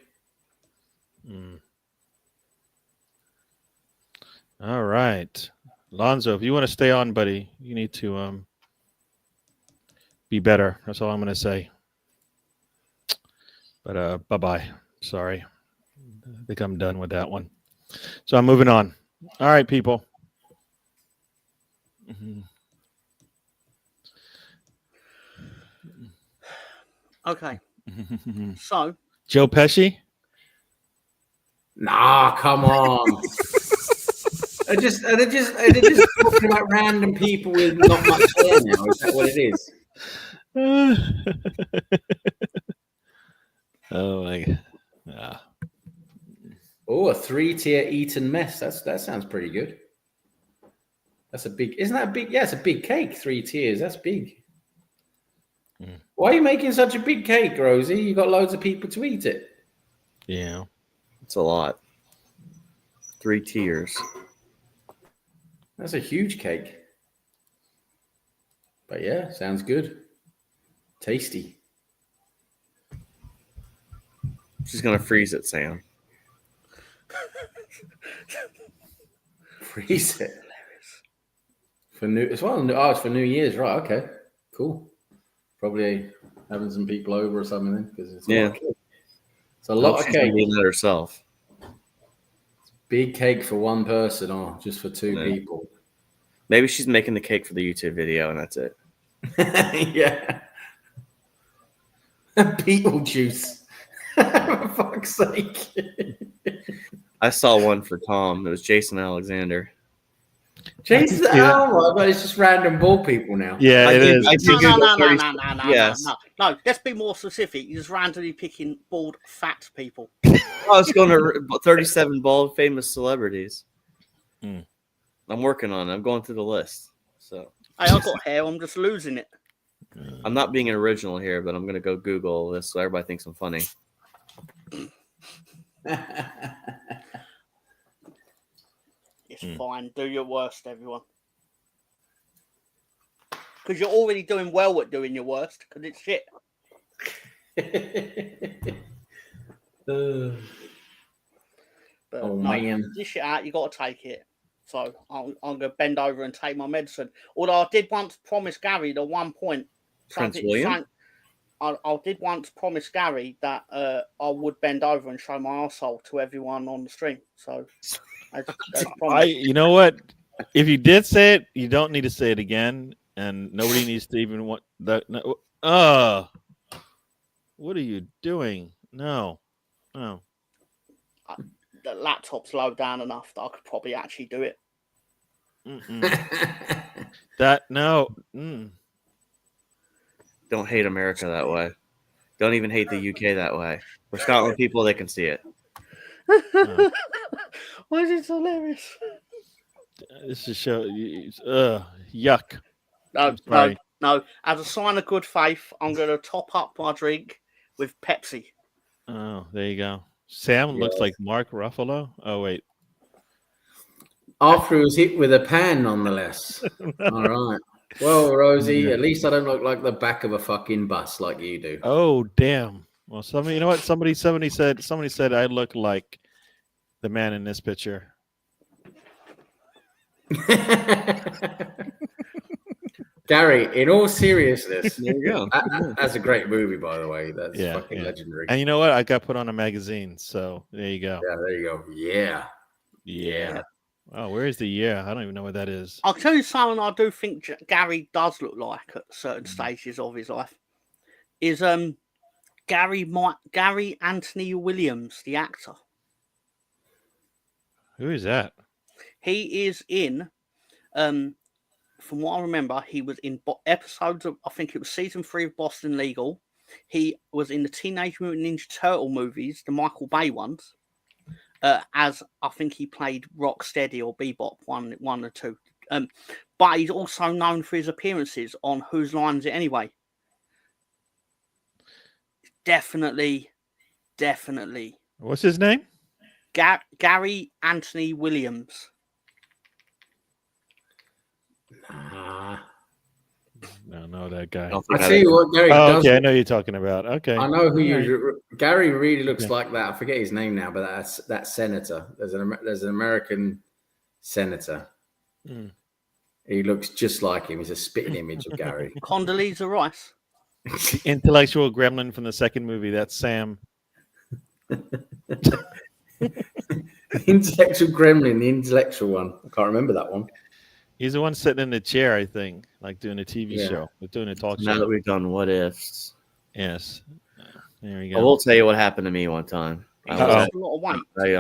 All right. Lonzo, if you want to stay on, buddy, you need to be better. That's all I'm going to say. But bye-bye. Sorry. I think I'm done with that one. So I'm moving on. All right, people. Okay. So, Joe Pesci? Nah, come on. They're just talking about random people with not much hair now. Is that what it is? Oh my God. Yeah. Oh, a 3-tier Eton mess. That sounds pretty good. That's a big. Isn't that a big? Yeah, it's a big cake. 3 tiers. That's big. Why are you making such a big cake, Rosie? You got loads of people to eat it. Yeah. It's a lot. 3 tiers. That's a huge cake. But yeah, sounds good. Tasty. She's gonna freeze it, Sam. Freeze it. For new, it's it's for New Year's, right? Okay, cool. Probably having some people over or something then, because it's a lot of cake. It's a lot of She's gonna cake. be that herself. Big cake for one person, or just for 2 Yeah. people. Maybe she's making the cake for the YouTube video, and that's it. Yeah. Beetlejuice. For fuck's sake. I saw one for Tom. It was Jason Alexander. Jesus, see that. oh my god, it's just random ball people now. Yeah, I it did- is. I No, did no, Google no, no, 30 no, no, no, yes. no. Let's be more specific. You're just randomly picking bald, fat people. I was going to 37 bald famous celebrities. Hmm. I'm working on it. I'm going through the list. So Hey, I've got hair. I'm just losing it. I'm not being an original here, but I'm going to go Google this so everybody thinks I'm funny. It's Hmm. fine. Do your worst, everyone. Because you're already doing well at doing your worst. Because it's shit. But Oh, no, man. this shit out. You got to take it. So I'm going to bend over and take my medicine. Although I did once promise Gary at one point. Prince something- William? I did once promise Gary that I would bend over and show my arsehole to everyone on the stream. So as promised. You know what? If you did say it, you don't need to say it again, and nobody needs to even want that. No, what are you doing? No. The laptop's low down enough that I could probably actually do it. That no. Don't hate America that way. Don't even hate the UK that way. For Scotland people, they can see it. Why is it so hilarious? This is show. Yuck. No. As a sign of good faith, I'm going to top up my drink with Pepsi. Oh, there you go. Sam looks like Mark Ruffalo. Oh wait. After he was hit with a pan, nonetheless. All right. Well, Rosie, at least I don't look like the back of a fucking bus like you do. Oh damn. Well, you know what? Somebody said I look like the man in this picture. Gary, in all seriousness, There you go. that's a great movie, by the way. That's Yeah, fucking yeah. legendary. And you know what? I got put on a magazine, so there you go. Yeah, there you go. Yeah. Yeah. Oh, where is the year? I don't even know what that is. I'll tell you something I do think Gary does look like at certain stages of his life. Is Gary Anthony Williams, the actor. Who is that? He is in, from what I remember, he was in episodes of, I think it was season 3 of Boston Legal. He was in the Teenage Mutant Ninja Turtle movies, the Michael Bay ones, as I think he played Rocksteady or Bebop, one or two. But he's also known for his appearances on Whose Line Is It Anyway? Definitely. What's his name? Gary Anthony Williams. No, that guy. I tell you what, Gary Oh, does. okay, I know who you're talking about. Okay. I know who All you. Gary really looks like that. I forget his name now, but that's that senator. There's an American senator. Mm. He looks just like him. He's a spitting image of Gary. Condoleezza Rice. The intellectual gremlin from the second movie. That's Sam. The intellectual gremlin, the intellectual one. I can't remember that one. He's the one sitting in the chair, I think, like doing a TV show, like doing a talk Now show. that we've done what ifs, Yes. There we I go. will tell you what happened to me one time. He's I was lost a lot of weight.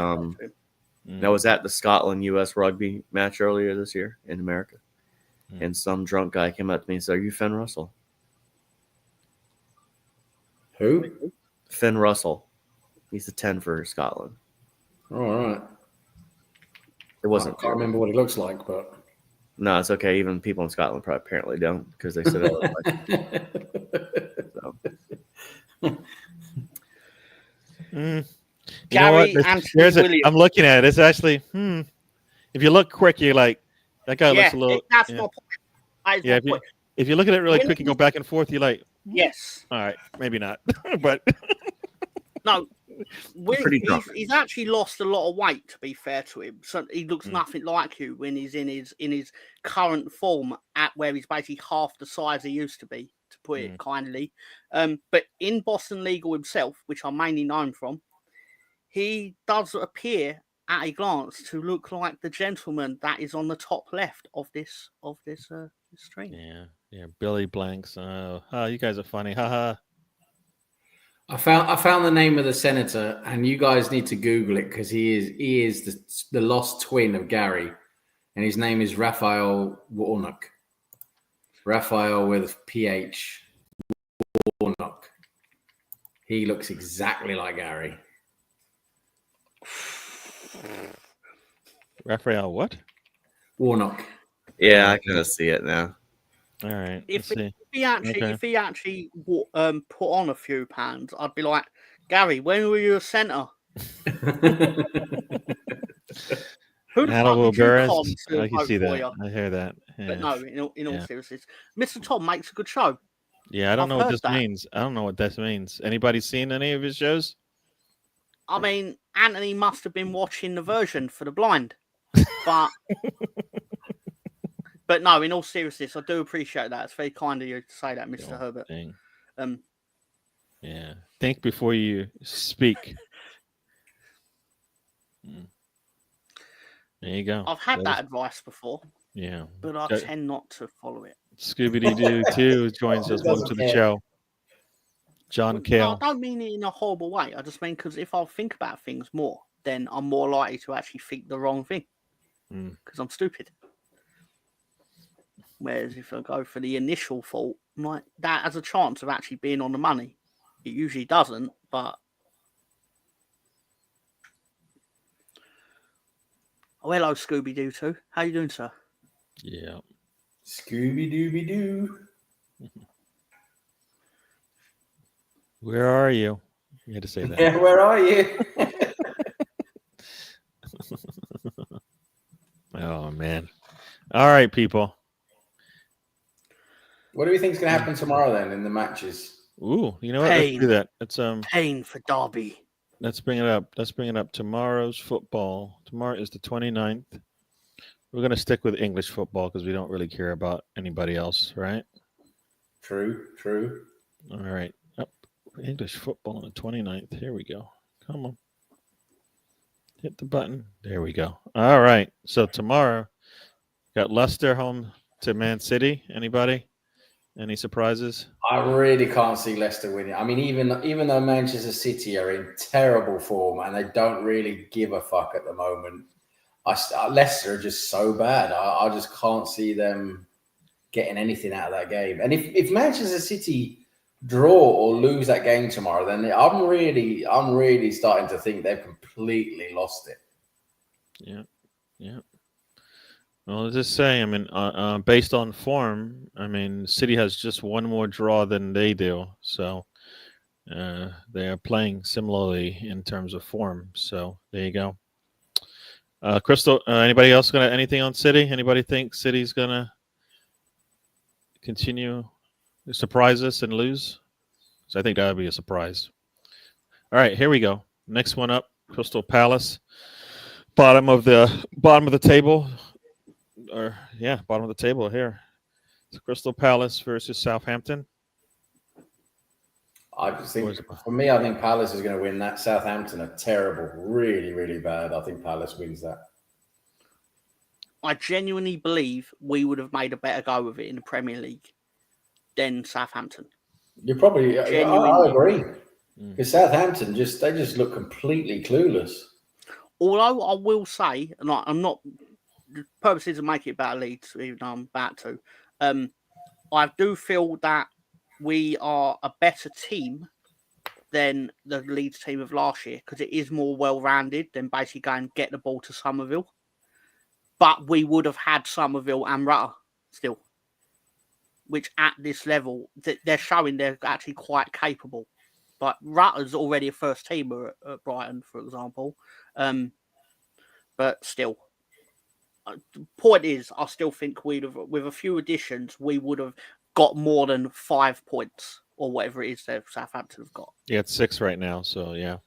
Mm. I was at the Scotland-U.S. rugby match earlier this year in America, and some drunk guy came up to me and said, "Are you Finn Russell?" Who? Finn Russell. He's the 10 for Scotland. All right. It wasn't. I can't remember what he looks like, but No, it's okay. Even people in Scotland probably apparently don't because they said, "Oh, so. You Gary know what? Anthony Williams. I'm looking at it. It's actually, if you look quick, you're like, that guy looks a little. That's yeah. my point. That is Yeah, my point. if you look at it really When quick and go back and forth, you're like, Yes. all right, maybe not. But No. Pretty drunk. He's actually lost a lot of weight, to be fair to him. So he looks nothing like you when he's in his current form at where he's basically half the size he used to be, to put it kindly. But in Boston Legal himself, which I'm mainly known from, he does appear at a glance to look like the gentleman that is on the top left of this stream. yeah, Billy Blanks. Oh, you guys are funny. Haha. I found the name of the senator, and you guys need to Google it because he is the lost twin of Gary. and his name is Raphael Warnock. Raphael with PH Warnock. He looks exactly like Gary. Raphael, what? Warnock. Yeah, I kind of see it now. All right. If Let's see. he actually, Okay. if he actually put on a few pounds, I'd be like, Gary, when were you a centre? Who the Not a fuck little did you embarrassed. con to I can vote see for that. you? I hear that. But Yeah. no, in all Yeah. seriousness, Mr. Tom makes a good show. Yeah, I don't I've know what heard this that. means. I don't know what this means. Anybody seen any of his shows? I mean, Anthony must have been watching the version for the blind, but no. In all seriousness, I do appreciate that. It's very kind of you to say that, Mr. Herbert. Thing. Um, Yeah. Think before you speak. There you go. I've had That that is- advice before, Yeah. but I Okay. tend not to follow it. Scooby Doo too joins us. Welcome to the show. John No, I Kale. don't mean it in a horrible way. I just mean because if I think about things more, then I'm more likely to actually think the wrong thing because I'm stupid. Whereas if I go for the initial thought, I'm like, that has a chance of actually being on the money. It usually doesn't, but oh, hello, Scooby Doo too. How you doing, sir? Yeah. Scooby Dooby Doo. Where are you? You had to say that. Yeah, where are you? Oh man. All right, people. What do we think is going to happen tomorrow then in the matches? Ooh, you know what? Let's do Pain. that. Let's Pain for Derby. let's bring it up. Let's bring it up. Tomorrow's football. Tomorrow is the 29th. We're gonna stick with English football because we don't really care about anybody else, right? True. All right. Up English football on the 29th. Here we go. Come on. Hit the button. There we go. All right. So tomorrow, got Leicester home to Man City. Anybody? Any surprises? I really can't see Leicester winning. I mean, even though Manchester City are in terrible form and they don't really give a fuck at the moment, Leicester are just so bad. I just can't see them getting anything out of that game. And if Manchester City draw or lose that game tomorrow, then I'm really starting to think they've completely lost it. Yeah. Well, let's just say, I mean, based on form, I mean, City has just one more draw than they do, so they are playing similarly in terms of form. So there you go. Crystal, anybody else got anything on City? Anybody think City's gonna continue to surprise us and lose? So I think that would be a surprise. All right, here we go. Next one up, Crystal Palace, bottom of the table. Bottom of the table here. It's Crystal Palace versus Southampton. I just think, for me, I think Palace is going to win that. Southampton are terrible, really, really bad. I think Palace wins that. I genuinely believe we would have made a better go of it in the Premier League than Southampton. You're probably. I agree. Because Southampton they just look completely clueless. Although I will say, and I'm not. The purpose is to make it about Leeds, even though I'm about to. I do feel that we are a better team than the Leeds team of last year because it is more well-rounded than basically going and get the ball to Somerville. But we would have had Somerville and Rutter still, which at this level, they're showing they're actually quite capable. But Rutter's already a first teamer at Brighton, for example. But still. The point is, I still think with a few additions, we would have got more than 5 points or whatever it is that Southampton have got. Yeah, it's 6 right now. So yeah.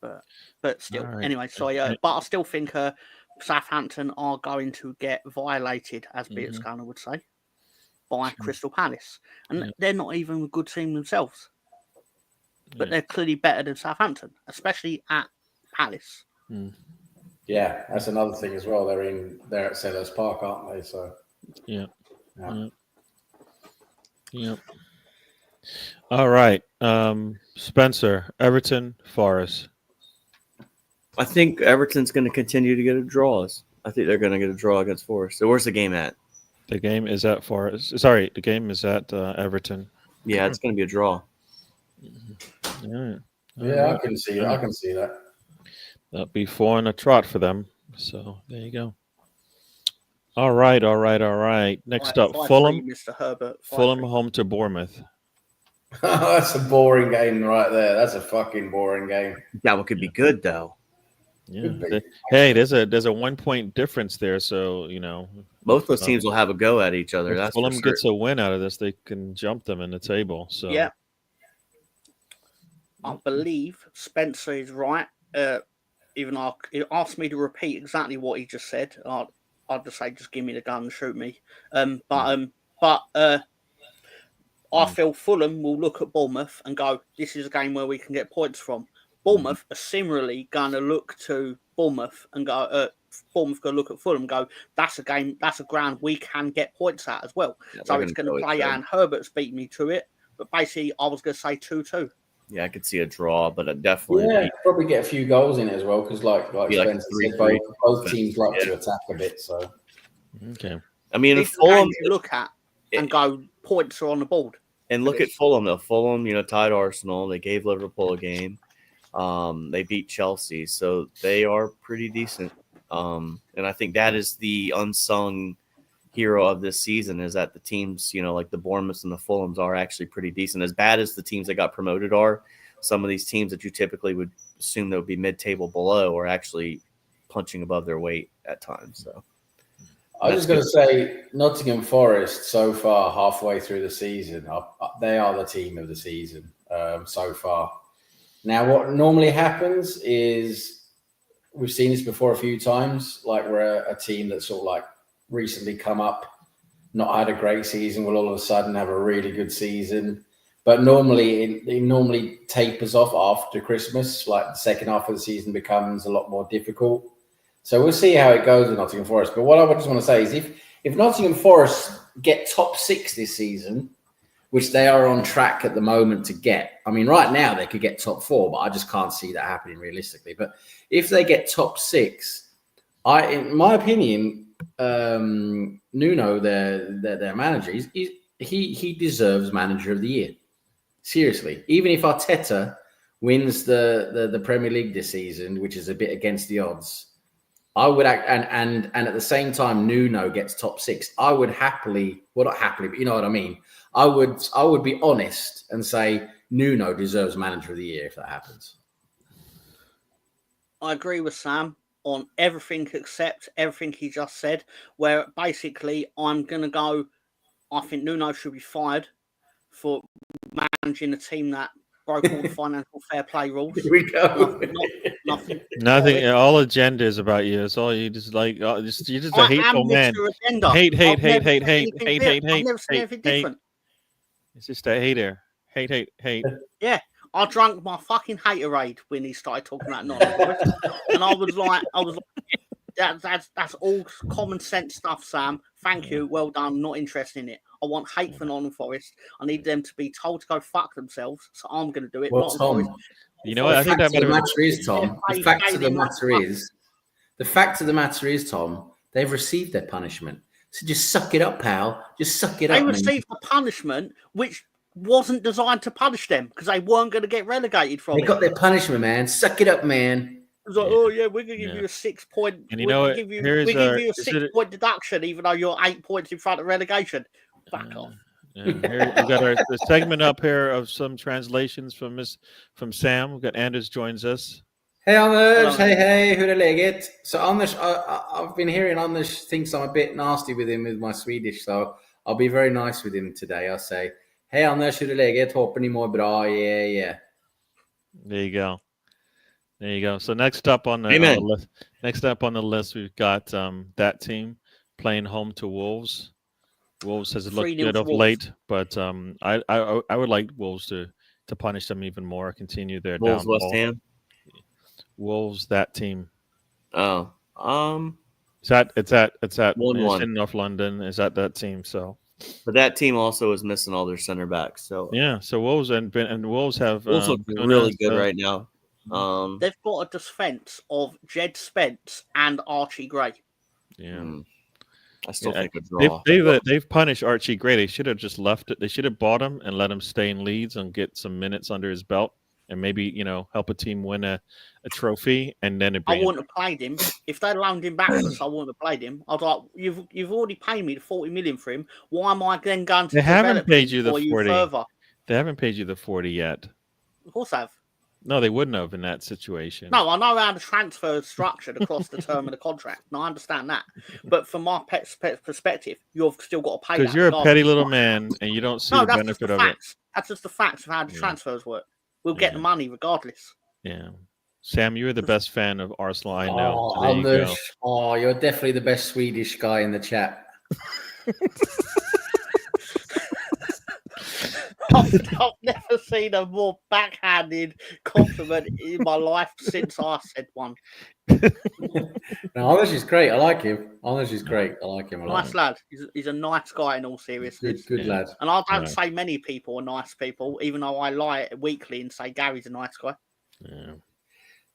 But still, right. Anyway. So but I still think Southampton are going to get violated, as Peter Scanner would say, by Crystal Palace, and they're not even a good team themselves. But they're clearly better than Southampton, especially at Palace. Yeah, that's another thing as well. They're at Sellers Park, aren't they? So yeah. All right, Spencer, Everton, Forest. I think Everton's going to continue to get draws. I think they're going to get a draw against Forest. So where's the game at? The game is at Forest. Sorry, the game is at Everton. Yeah, it's going to be a draw. All right. Yeah, I can see that. I can see that. That'll be 4 on a trot for them. So there you go. All right. Next up, 5-3, Fulham. Mr. Herbert. 5-3. Fulham home to Bournemouth. That's a boring game right there. That's a fucking boring game. That one could be good though. Yeah. Could be. Hey, there's a 1 point difference there. So Both those teams will have a go at each other. if That's Fulham for sure. gets a win out of this, they can jump them in the table. So Yeah. I believe Spencer is right. Even though he asked me to repeat exactly what he just said. I'd just say, just give me the gun and shoot me. I feel Fulham will look at Bournemouth and go, this is a game where we can get points from. Bournemouth are similarly going to look to Bournemouth and go, Bournemouth going to look at Fulham and go, that's a game, that's a ground we can get points at as well. Yeah, So we're it's gonna going to go play with out, and Herbert's beat me to it. But basically, I was going to say 2-2. Yeah, I could see a draw, but it definitely. Yeah, probably get a few goals in it as well because, like Be like Spencer said, 3-3. both teams like to attack a bit. So okay. I mean, if These are Fulham games you look at and go, points are on the board. and look at Fulham though. Fulham, tied Arsenal. They gave Liverpool a game. They beat Chelsea, so they are pretty decent. And I think that is the unsung hero of this season is that the teams, like the Bournemouths and the Fulhams are actually pretty decent. As bad as the teams that got promoted are, some of these teams that you typically would assume that would be mid-table below are actually punching above their weight at times. So I was just going to say Nottingham Forest so far, halfway through the season, they are the team of the season so far. Now, what normally happens is we've seen this before a few times, like we're a team that's sort of like recently come up, not had a great season, will all of a sudden have a really good season. But normally it normally tapers off after Christmas, like the second half of the season becomes a lot more difficult. So we'll see how it goes with Nottingham Forest. But what I just want to say is if Nottingham Forest get top 6 this season, which they are on track at the moment to get. I mean, right now they could get top 4, but I just can't see that happening realistically. But if they get top 6, in my opinion, Nuno, their manager, he deserves Manager of the Year. Seriously, even if Arteta wins the Premier League this season, which is a bit against the odds, I would and at the same time Nuno gets top 6, I would happily, well not happily, but you know what I mean. I would be honest and say Nuno deserves Manager of the Year if that happens. I agree with Sam on everything except everything he just said, where basically I'm going to go, I think Nuno should be fired for managing a team that broke all the financial fair play rules. Here we go. Nothing. All agenda is about you. It's all you just like. You're just a I hateful am man. Mr. Agenda. Hate. I've never seen anything different. It's just a hater. Hate. Yeah, I drank my fucking haterade when he started talking about nonsense, and I was like, that's all common sense stuff, Sam. Thank you, well done. Not interested in it. I want hate for Nottingham Forest. I need them to be told to go fuck themselves. So I'm going to do it. Well, Tom, you know what? I think that the matter is, Tom. The fact of the matter is, Tom, they've received their punishment. So just suck it up, pal. Just suck it up. They received the punishment, which wasn't designed to punish them because they weren't going to get relegated from it. They got their punishment, man. Suck it up, man. It was like, oh yeah, we're going to give you a 6 point. And you know what? We give you a 6 point deduction, even though you're 8 points in front of relegation. Back off. Yeah, here we got the segment up here of some translations from Sam. We've got Anders joins us. Hey Anders, hey, hur är läget? So Anders, I've been hearing Anders thinks I'm a bit nasty with him with my Swedish, so I'll be very nice with him today. I'll say, hey Anders, hur är läget? Hoppas ni mår bra. Yeah. There you go. So next up on the list, we've got that team playing home to Wolves. Wolves has looked good of late, but I would like Wolves to punish them even more, continue their Wolves downfall. West Ham. Wolves, that team. Oh, It's at 1-1 in North London. Is that team? So, but that team also is missing all their center backs. So yeah, so Wolves and Wolves have Wolves look really good right now. They've got a defence of Jed Spence and Archie Gray. Yeah. I still think a They've, draw. they've punished Archie Gray. They should have just left it. They should have bought him and let him stay in Leeds and get some minutes under his belt, and maybe help a team win a trophy, and then I wouldn't have played him if they loaned him back to us. I wouldn't have played him. I'd like you've already paid me the 40 million for him. Why am I then going to They haven't develop paid him you the for 40. further? They haven't paid you the 40 yet. Of course, I have. No, they wouldn't have in that situation. No, I know how the transfer is structured across the term of the contract, and I understand that. But from my perspective, you've still got to pay that. Because you're a regardless. petty little man and you don't see No, the that's just benefit the of it. facts. That's just the facts of how the Yeah. transfers work. We'll get the money regardless. Yeah. Sam, you're the best fan of Arsenal I know. Oh, So there you go. Anders. Oh, you're definitely the best Swedish guy in the chat. I've never seen a more backhanded compliment in my life since I said one. No, Anders is great. I like him. Anders is great. I like him a lot. Nice lad. He's a nice guy in all seriousness. Good Yeah. lad. And I don't Right. say many people are nice people, even though I lie weekly and say Gary's a nice guy. Yeah. Right.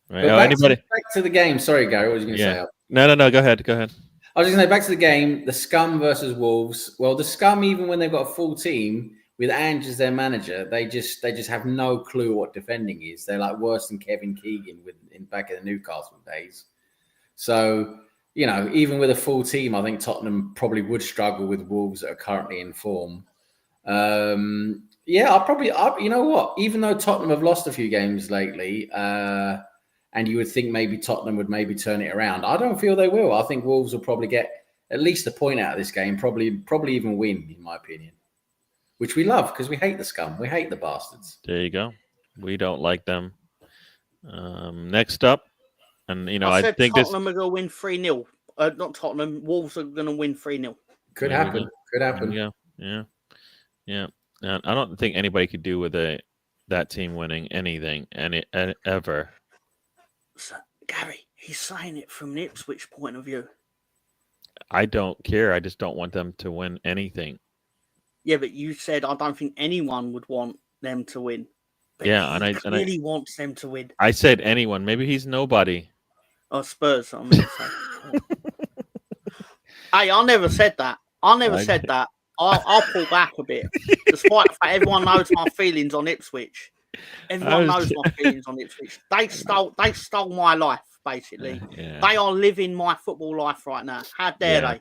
But Oh, anybody? back to the game. Sorry, Gary. What was you going to Yeah. say? No. Go ahead. I was just going to say, back to the game, the Scum versus Wolves. Well, the Scum, even when they've got a full team with Ange as their manager, they just have no clue what defending is. They're like worse than Kevin Keegan back in the Newcastle days. So, even with a full team, I think Tottenham probably would struggle with Wolves that are currently in form. You know what? Even though Tottenham have lost a few games lately, and you would think maybe Tottenham would maybe turn it around, I don't feel they will. I think Wolves will probably get at least a point out of this game, probably even win, in my opinion. Which we love because we hate the Scum. We hate the bastards. There you go. We don't like them. Next up, and I said think Tottenham are going to win 3-0. Not Tottenham. Wolves are going to win 3-0. Could There we happen. go. Could happen. Yeah. And I don't think anybody could do with that team winning anything ever. So, Gary, he's saying it from an Ipswich point of view. I don't care. I just don't want them to win anything. Yeah, but you said I don't think anyone would want them to win. But Yeah, he really wants them to win. I said anyone. Maybe he's nobody. Oh, Spurs, I mean. Hey, I never said that. Said that. I'll pull back a bit. Despite the fact everyone knows my feelings on Ipswich. Everyone knows my feelings on Ipswich. They stole my life, basically. Yeah. They are living my football life right now. How dare they?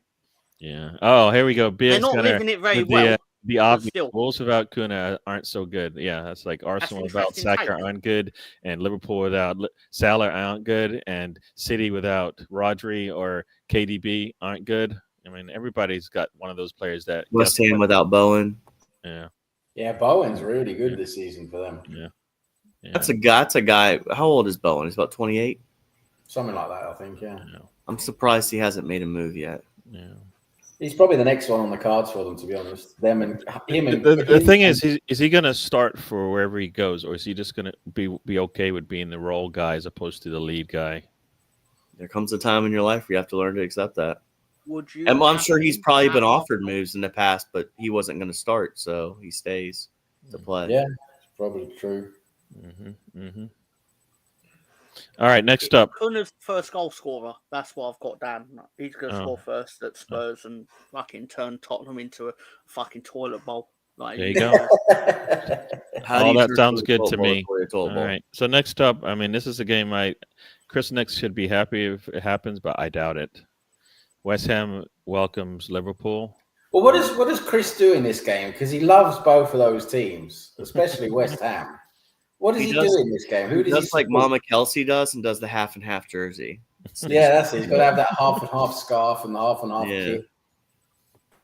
Yeah. Oh, here we go. They're not living it very with well. The but obvious still. Wolves without Kuna aren't so good. Yeah, that's like Arsenal without interesting Saka take. aren't good, and Liverpool without Salah aren't good, and City without Rodri or KDB aren't good. I mean, everybody's got one of those players that West Ham without Bowen. Yeah. Yeah, Bowen's really good this season for them. Yeah. That's a guy. How old is Bowen? He's about 28. Something like that, I think, yeah. I'm surprised he hasn't made a move yet. Yeah. He's probably the next one on the cards for them, to be honest. Them and him and The thing is he going to start for wherever he goes, or is he just going to be okay with being the role guy as opposed to the lead guy? There comes a time in your life where you have to learn to accept that. Would you? And I'm sure he's probably been offered moves in the past, but he wasn't going to start, so he stays to play. Yeah, it's probably true. All right, next up. Kuna's first goal scorer. That's what I've got down. He's going to score first at Spurs and fucking turn Tottenham into a fucking toilet bowl. Like, There you go. How do All you that turn sounds a good toilet to bowl me. into a toilet All bowl? right. So next up, I mean, this is a game Chris Nix should be happy if it happens, but I doubt it. West Ham welcomes Liverpool. Well, what does Chris do in this game? Because he loves both of those teams, especially West Ham. What does he do in this game? Who does he like support? Mama Kelsey does and does the half and half jersey. Yeah, that's it. He's got to have that half and half scarf and the half and half kit.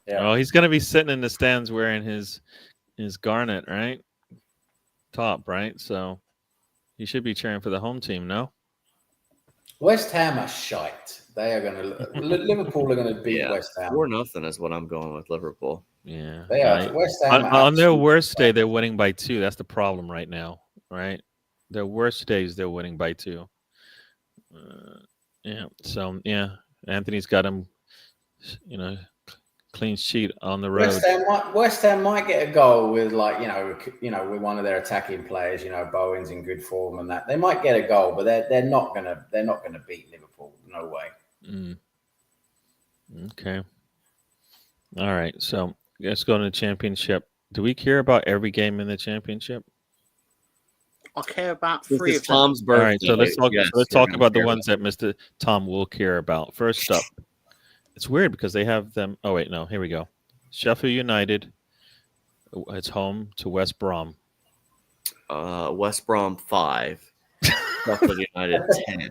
Yeah. Oh, he's going to be sitting in the stands wearing his garnet, right? Top, right? So he should be cheering for the home team, no? West Ham are shite. They are going to. Liverpool are going to beat West Ham. 4-0 is what I'm going with Liverpool. Yeah. They are. West Ham on their worst day, they're winning by 2. That's the problem right now, right? Their worst days, they're winning by 2. Yeah. So, yeah, Anthony's got him, clean sheet on the road. West Ham might get a goal with with one of their attacking players. Bowen's in good form and that they might get a goal, but they're not gonna beat Liverpool. No way. Okay. All right. So let's go to the championship. Do we care about every game in the championship? I care about This 3 is of them. Tom's All birthday. right. So let's talk. Yes, so let's we're talk gonna about the care ones that Mr. Tom will care about. First up, it's weird because they have them. Oh wait, no. Here we go. Sheffield United. It's home to West Brom. West Brom 5, Sheffield United 10.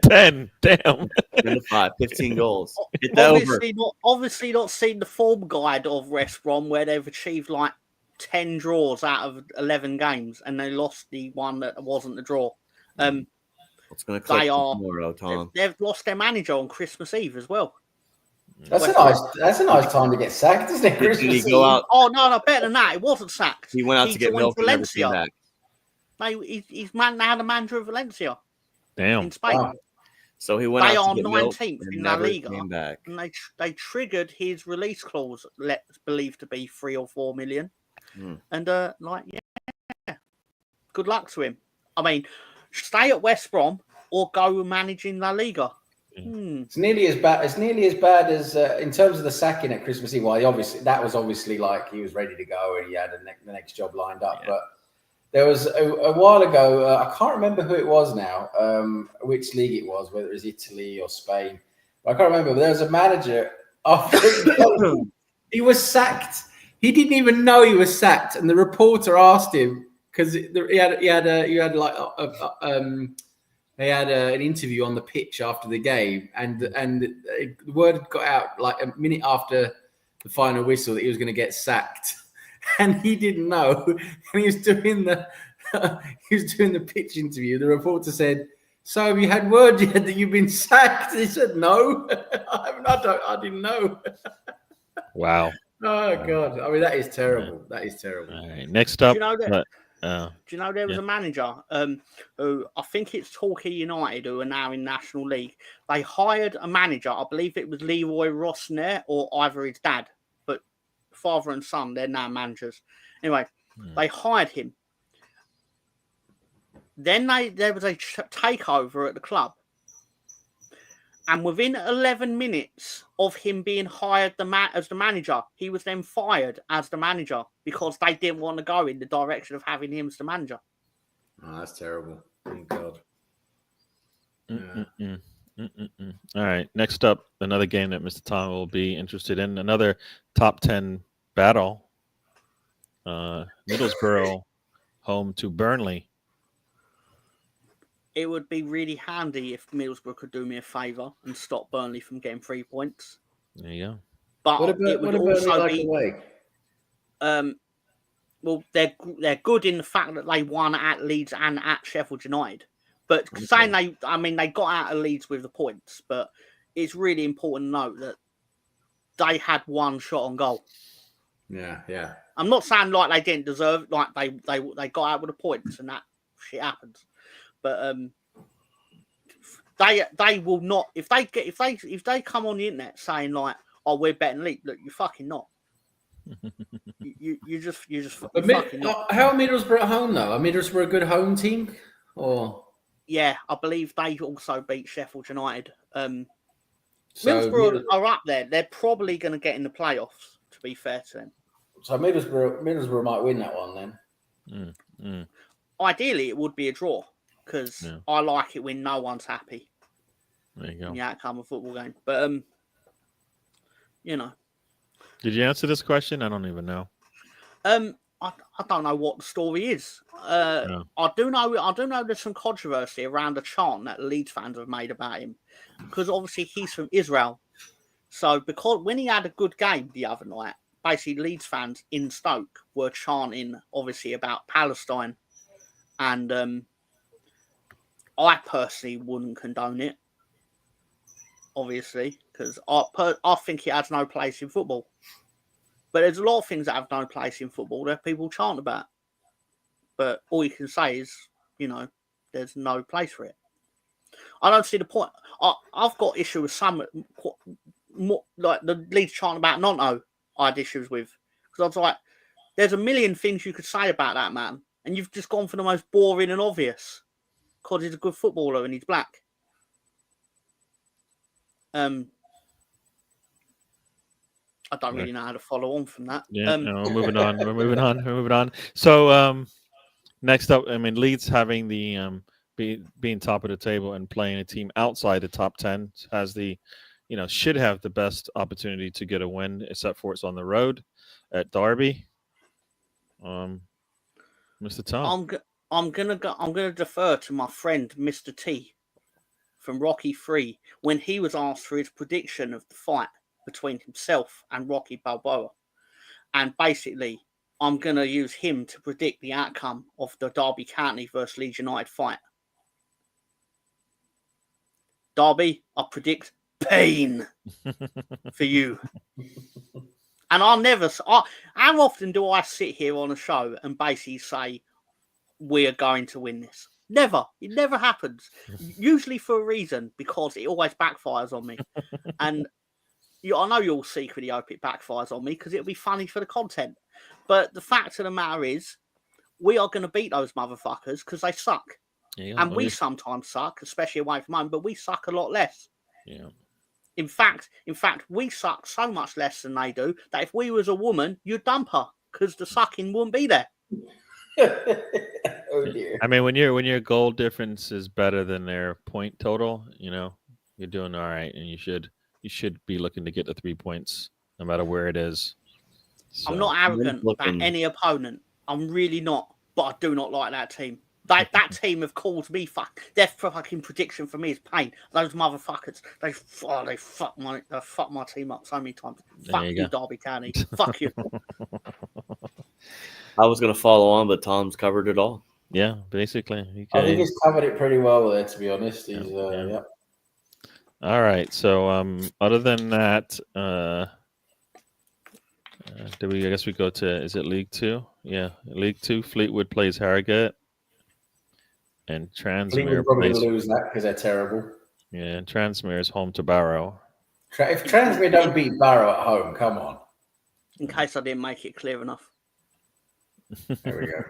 10. Damn. 10-5, 15 goals. Hit that over. Obviously not seen the form guide of West Brom where they've achieved like 10 draws out of 11 games and they lost the one that wasn't the draw. It's going to click They are tomorrow, Tom. they've lost their manager on Christmas Eve as well. That's a nice time to get sacked, isn't it? Did he Christmas go Eve. out? Oh no, better than that. It wasn't sacked. He went out to get joined milk and never Valencia. came back. No, he's now the manager of Valencia Damn. in Spain. Wow. So he went They out are to get milk 19th and in La never Liga. came back. And they triggered his release clause, believed to be 3 or 4 million. And good luck to him. I mean, stay at West Brom or go managing La Liga. It's nearly as bad. It's nearly as bad as in terms of the sacking at Christmas Eve. Well, that was obviously like he was ready to go and he had the next job lined up. Yeah. But there was a while ago. I can't remember who it was now, which league it was, whether it was Italy or Spain. But I can't remember. But there was a manager after he was sacked. He didn't even know he was sacked, and the reporter asked him because he had an interview on the pitch after the game, and the word had got out like a minute after the final whistle that he was going to get sacked, and he didn't know. And he was doing the pitch interview. The reporter said, "So have you had word yet that you've been sacked?" He said, "No, I didn't know." Wow. Oh God! I mean, that is terrible. That is terrible. All right. Next up. Do you know that? Do you know there was a manager who I think it's Torquay United who are now in National League. They hired a manager. I believe it was Leroy Rossner or either his dad, but father and son, they're now managers. Anyway, they hired him. Then there was a takeover at the club. And within 11 minutes of him being hired as the manager, he was then fired as the manager because they didn't want to go in the direction of having him as the manager. Oh, that's terrible. Thank God. All right. Next up, another game that Mr. Tom will be interested in. Another top 10 battle. Middlesbrough home to Burnley. It would be really handy if Middlesbrough could do me a favour and stop Burnley from getting 3 points. There you go. But it would also be away? Well, they're good in the fact that they won at Leeds and at Sheffield United. But saying they got out of Leeds with the points, but it's really important to note that they had one shot on goal. Yeah, yeah. I'm not saying like they didn't deserve, like they got out with the points and that shit happens. But they will not if they come on the internet saying like, "Oh, we're betting Leeds," look, you're fucking not. you just fucking not. How are Middlesbrough at home though? Are Middlesbrough a good home team? Or yeah, I believe they also beat Sheffield United. Middlesbrough are up there. They're probably going to get in the playoffs. To be fair to them, so Middlesbrough might win that one then. Ideally, it would be a draw. Because I like it when no one's happy. There you go. In the outcome of a football game. But, Did you answer this question? I don't even know. I don't know what the story is. I do know there's some controversy around the chant that Leeds fans have made about him. Because obviously he's from Israel. So because when he had a good game the other night, basically Leeds fans in Stoke were chanting obviously about Palestine. And I personally wouldn't condone it, obviously, because I think it has no place in football. But there's a lot of things that have no place in football that people chant about. But all you can say is, there's no place for it. I don't see the point. I've got issue with some, like the Leeds chant about Nonto, I had issues with. Because I was like, there's a million things you could say about that man, and you've just gone for the most boring and obvious. Because he's a good footballer and he's black. I don't really know how to follow on from that. Yeah, no, we're moving on. We're moving on. We're moving on. So next up, I mean, Leeds having the being top of the table and playing a team outside the top 10 has the, should have the best opportunity to get a win, except for it's on the road at Derby. Mr. Tom. I'm gonna defer to my friend Mr. T from Rocky 3 when he was asked for his prediction of the fight between himself and Rocky Balboa. And basically, I'm going to use him to predict the outcome of the Derby County versus Leeds United fight. Derby, I predict pain for you. And how often do I sit here on a show and basically say, we are going to win this? Never. It never happens. Usually for a reason, because it always backfires on me. And I know you'll secretly hope it backfires on me because it'll be funny for the content. But the fact of the matter is, we are going to beat those motherfuckers because they suck. Yeah, and we sometimes suck, especially away from home, but we suck a lot less. Yeah. In fact, we suck so much less than they do that if we was a woman, you'd dump her because the sucking wouldn't be there. Oh dear. I mean, when your goal difference is better than their point total, you're doing all right, and you should be looking to get the 3 points no matter where it is. So, I'm not arrogant about any opponent. I'm really not, but I do not like that team. That team have called me their fucking prediction for me is pain. Those motherfuckers, they fuck my team up so many times. Fuck you, Derby County. Fuck you. I was going to follow on, but Tom's covered it all. Yeah, basically. I think he's covered it pretty well there, to be honest. He's yeah. All right. So other than that, I guess we go to, is it League 2? Yeah, League 2. Fleetwood plays Harrogate. And Transmere Fleetwood probably lose that because they're terrible. Yeah, and Transmere is home to Barrow. If Transmere don't beat Barrow at home, come on. In case I didn't make it clear enough. There we go.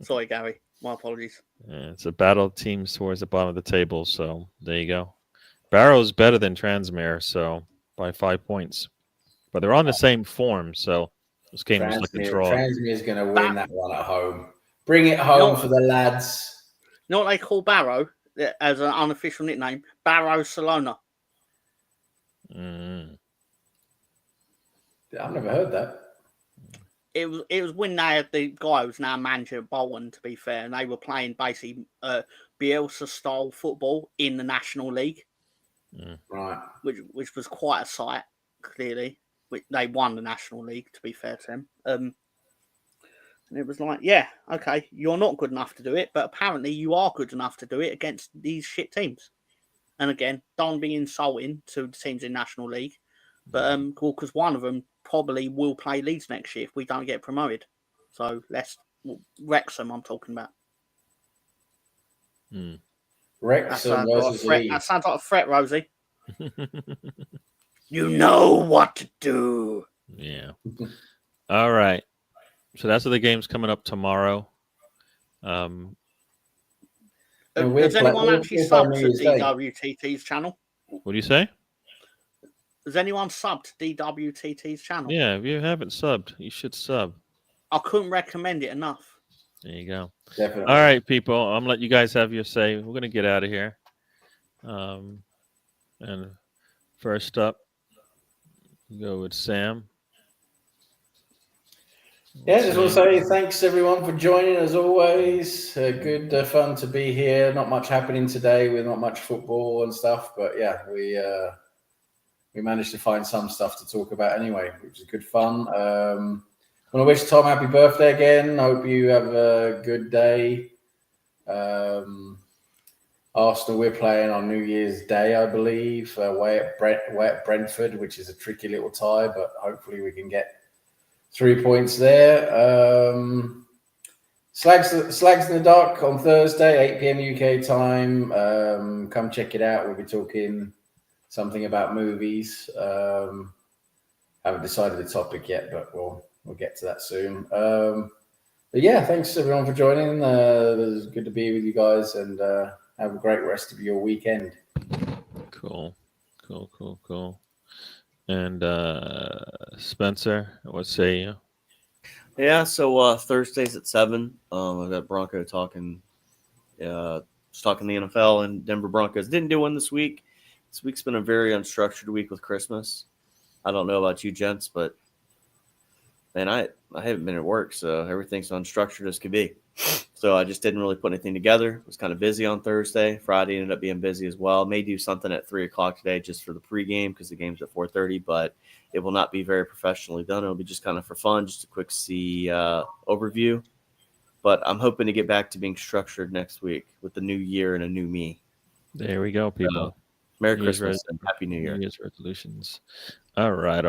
Sorry, Gary. My apologies. Yeah, it's a battle of teams towards the bottom of the table, so there you go. Barrow's better than Transmere, so by 5 points. But they're on the same form, so this game is like a draw. Transmere's going to win that one at home. Bring it home for the lads. You know what they call Barrow as an unofficial nickname? Barrow-Salona. Mm. I've never heard that. It was when they had the guy who's now manager at Bolton, to be fair, and they were playing basically Bielsa-style football in the National League. Right. Which was quite a sight, clearly. They won the National League, to be fair to them. And it was like, yeah, okay, you're not good enough to do it, but apparently you are good enough to do it against these shit teams. And again, don't be insulting to the teams in National League, but because one of them probably will play Leeds next year if we don't get promoted. So Wrexham, I'm talking about. Wrexham versus Leeds. That sounds like a threat, Rosie. You know what to do. Yeah. All right. So that's the games coming up tomorrow. Has anyone actually subbed to DWTT's channel? What do you say? Has anyone subbed to DWTT's channel? Yeah, if you haven't subbed, you should sub. I couldn't recommend it enough. There you go. Definitely. All right, people. I'm going to let you guys have your say. We're going to get out of here. And first up, go with Sam. Yeah, just want to say thanks everyone for joining as always. Good fun to be here. Not much happening today with not much football and stuff, but yeah, we managed to find some stuff to talk about anyway, which is good fun. I want to wish Tom happy birthday again. Hope you have a good day. Arsenal, we're playing on New Year's Day, I believe, away at Brentford, which is a tricky little tie, but hopefully we can get 3 points there. Slags in the Dark on Thursday, 8 p.m. UK time. Come check it out. We'll be talking something about movies. Haven't decided the topic yet, but we'll get to that soon. But yeah, thanks everyone for joining. It was good to be with you guys, and have a great rest of your weekend. Cool. And Spencer, what say you? Yeah, so Thursdays at 7. I've got Bronco talking. Just talking the NFL and Denver Broncos. Didn't do one this week. This week's been a very unstructured week with Christmas. I don't know about you gents, but man, I haven't been at work, so everything's unstructured as could be. So I just didn't really put anything together. Was kind of busy on Thursday. Friday ended up being busy as well. May do something at 3 o'clock today just for the pregame because the game's at 4:30, but it will not be very professionally done. It'll be just kind of for fun, just a quick overview. But I'm hoping to get back to being structured next week with the new year and a new me. There we go, people. Merry New Year's Christmas and Happy New Year. New Year's resolutions. All right.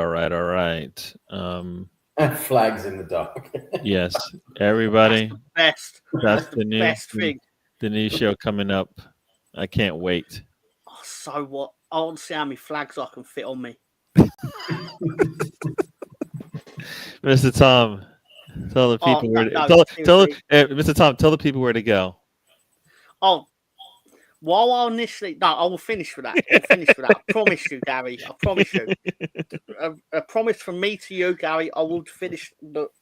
Flags in the dark. Yes, everybody. Best. That's the new best thing. The new show coming up. I can't wait. Oh, so what? I want to see how many flags I can fit on me. Mr. Tom, tell the people where to Mr. Tom, tell the people where to go. Oh, while I initially, no, I will finish with that. I promise you, Gary. I promise you. A promise from me to you, Gary. I will finish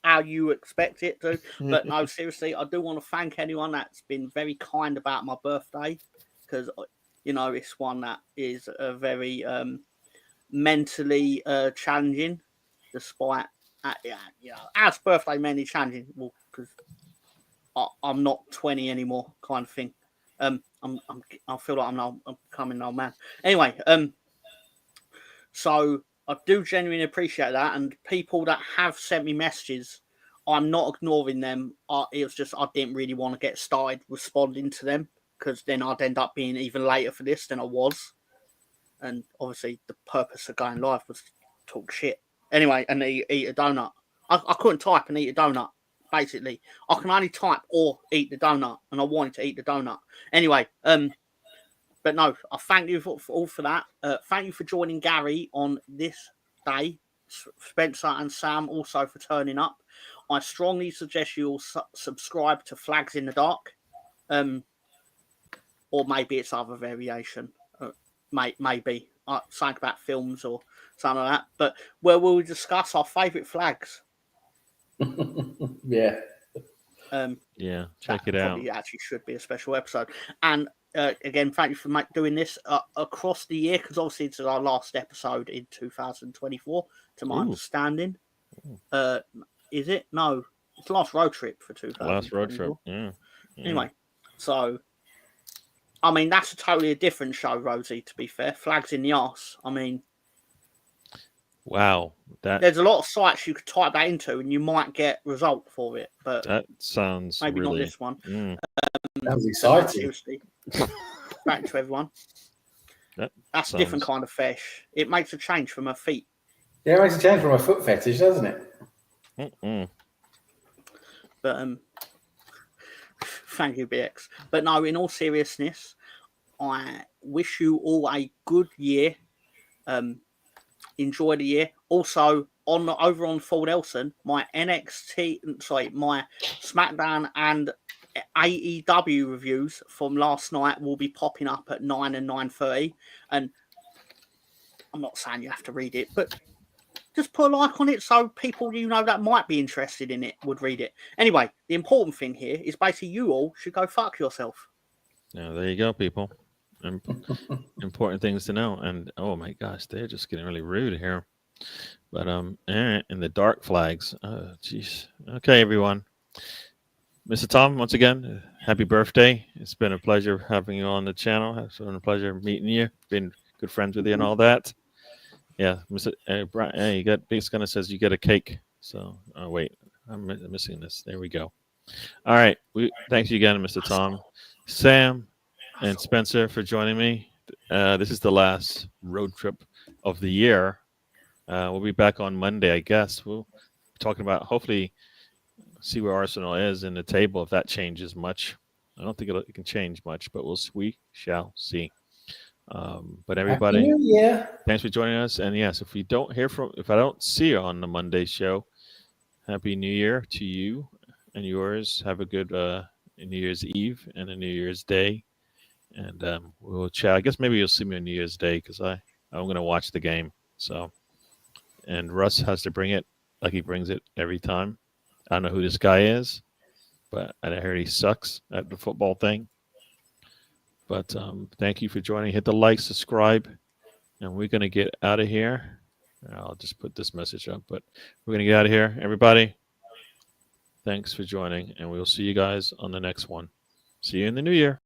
how you expect it to. But no, seriously, I do want to thank anyone that's been very kind about my birthday because, it's one that is a very mentally challenging, despite, as birthday mainly challenging, because I'm not 20 anymore, kind of thing. I feel like I'm becoming an old man. Anyway, so I do genuinely appreciate that, and people that have sent me messages, I'm not ignoring them. It was just I didn't really want to get started responding to them because then I'd end up being even later for this than I was. And obviously, the purpose of going live was to talk shit. Anyway, and eat a donut. I couldn't type and eat a donut. Basically, I can only type or eat the donut, and I wanted to eat the donut. Anyway, but no, I thank you for that. Thank you for joining Gary on this day. Spencer and Sam also for turning up. I strongly suggest you all subscribe to Flags in the Dark, or maybe it's other variation. Maybe something about films or something like that. But where we'll discuss our favourite flags. Yeah. Check it out. Probably actually should be a special episode. And again, thank you for doing this across the year because obviously it's our last episode in 2024, to my understanding. Is it? No, it's the last road trip for 2024. Last road trip. Yeah. Anyway, so I mean that's a totally different show, Rosie. To be fair, flags in the arse. I mean. Wow, there's a lot of sites you could type that into, and you might get result for it. But that sounds maybe really... not this one. That was exciting. Seriously, back to everyone. That's a different kind of fish. It makes a change from her feet. Yeah, it makes a change from a foot fetish, doesn't it? But thank you, BX. But no, in all seriousness, I wish you all a good year. Enjoy the year. Also, over on Full Nelson, my my SmackDown and AEW reviews from last night will be popping up at 9 and 9:30. And I'm not saying you have to read it, but just put a like on it so people that might be interested in it would read it. Anyway, the important thing here is basically you all should go fuck yourself. Now, there you go, people. Important things to know. And oh my gosh, they're just getting really rude here. But and the dark flags. Oh jeez. Okay, everyone. Mr. Tom, once again, happy birthday. It's been a pleasure having you on the channel. It's been a pleasure meeting you, being good friends with you and all that. Yeah, Mr. Brian, hey, you got Big Gunner says you get a cake. So wait, I'm missing this. There we go. All right. Thanks you again, Mr. Tom. Sam and Spencer for joining me. This is the last road trip of the year. We'll be back on Monday, I guess. We'll be talking about hopefully see where Arsenal is in the table if that changes much. I don't think it can change much, but we shall see. But everybody, thanks for joining us. And yes, if I don't see you on the Monday show, Happy New Year to you and yours. Have a good New Year's Eve and a New Year's Day. And we'll chat. I guess maybe you'll see me on New Year's Day because I'm going to watch the game. So and Russ has to bring it like he brings it every time. I don't know who this guy is, but I heard he sucks at the football thing. But thank you for joining. Hit the like, subscribe, and we're going to get out of here. I'll just put this message up, but we're going to get out of here. Everybody, thanks for joining, and we'll see you guys on the next one. See you in the new year.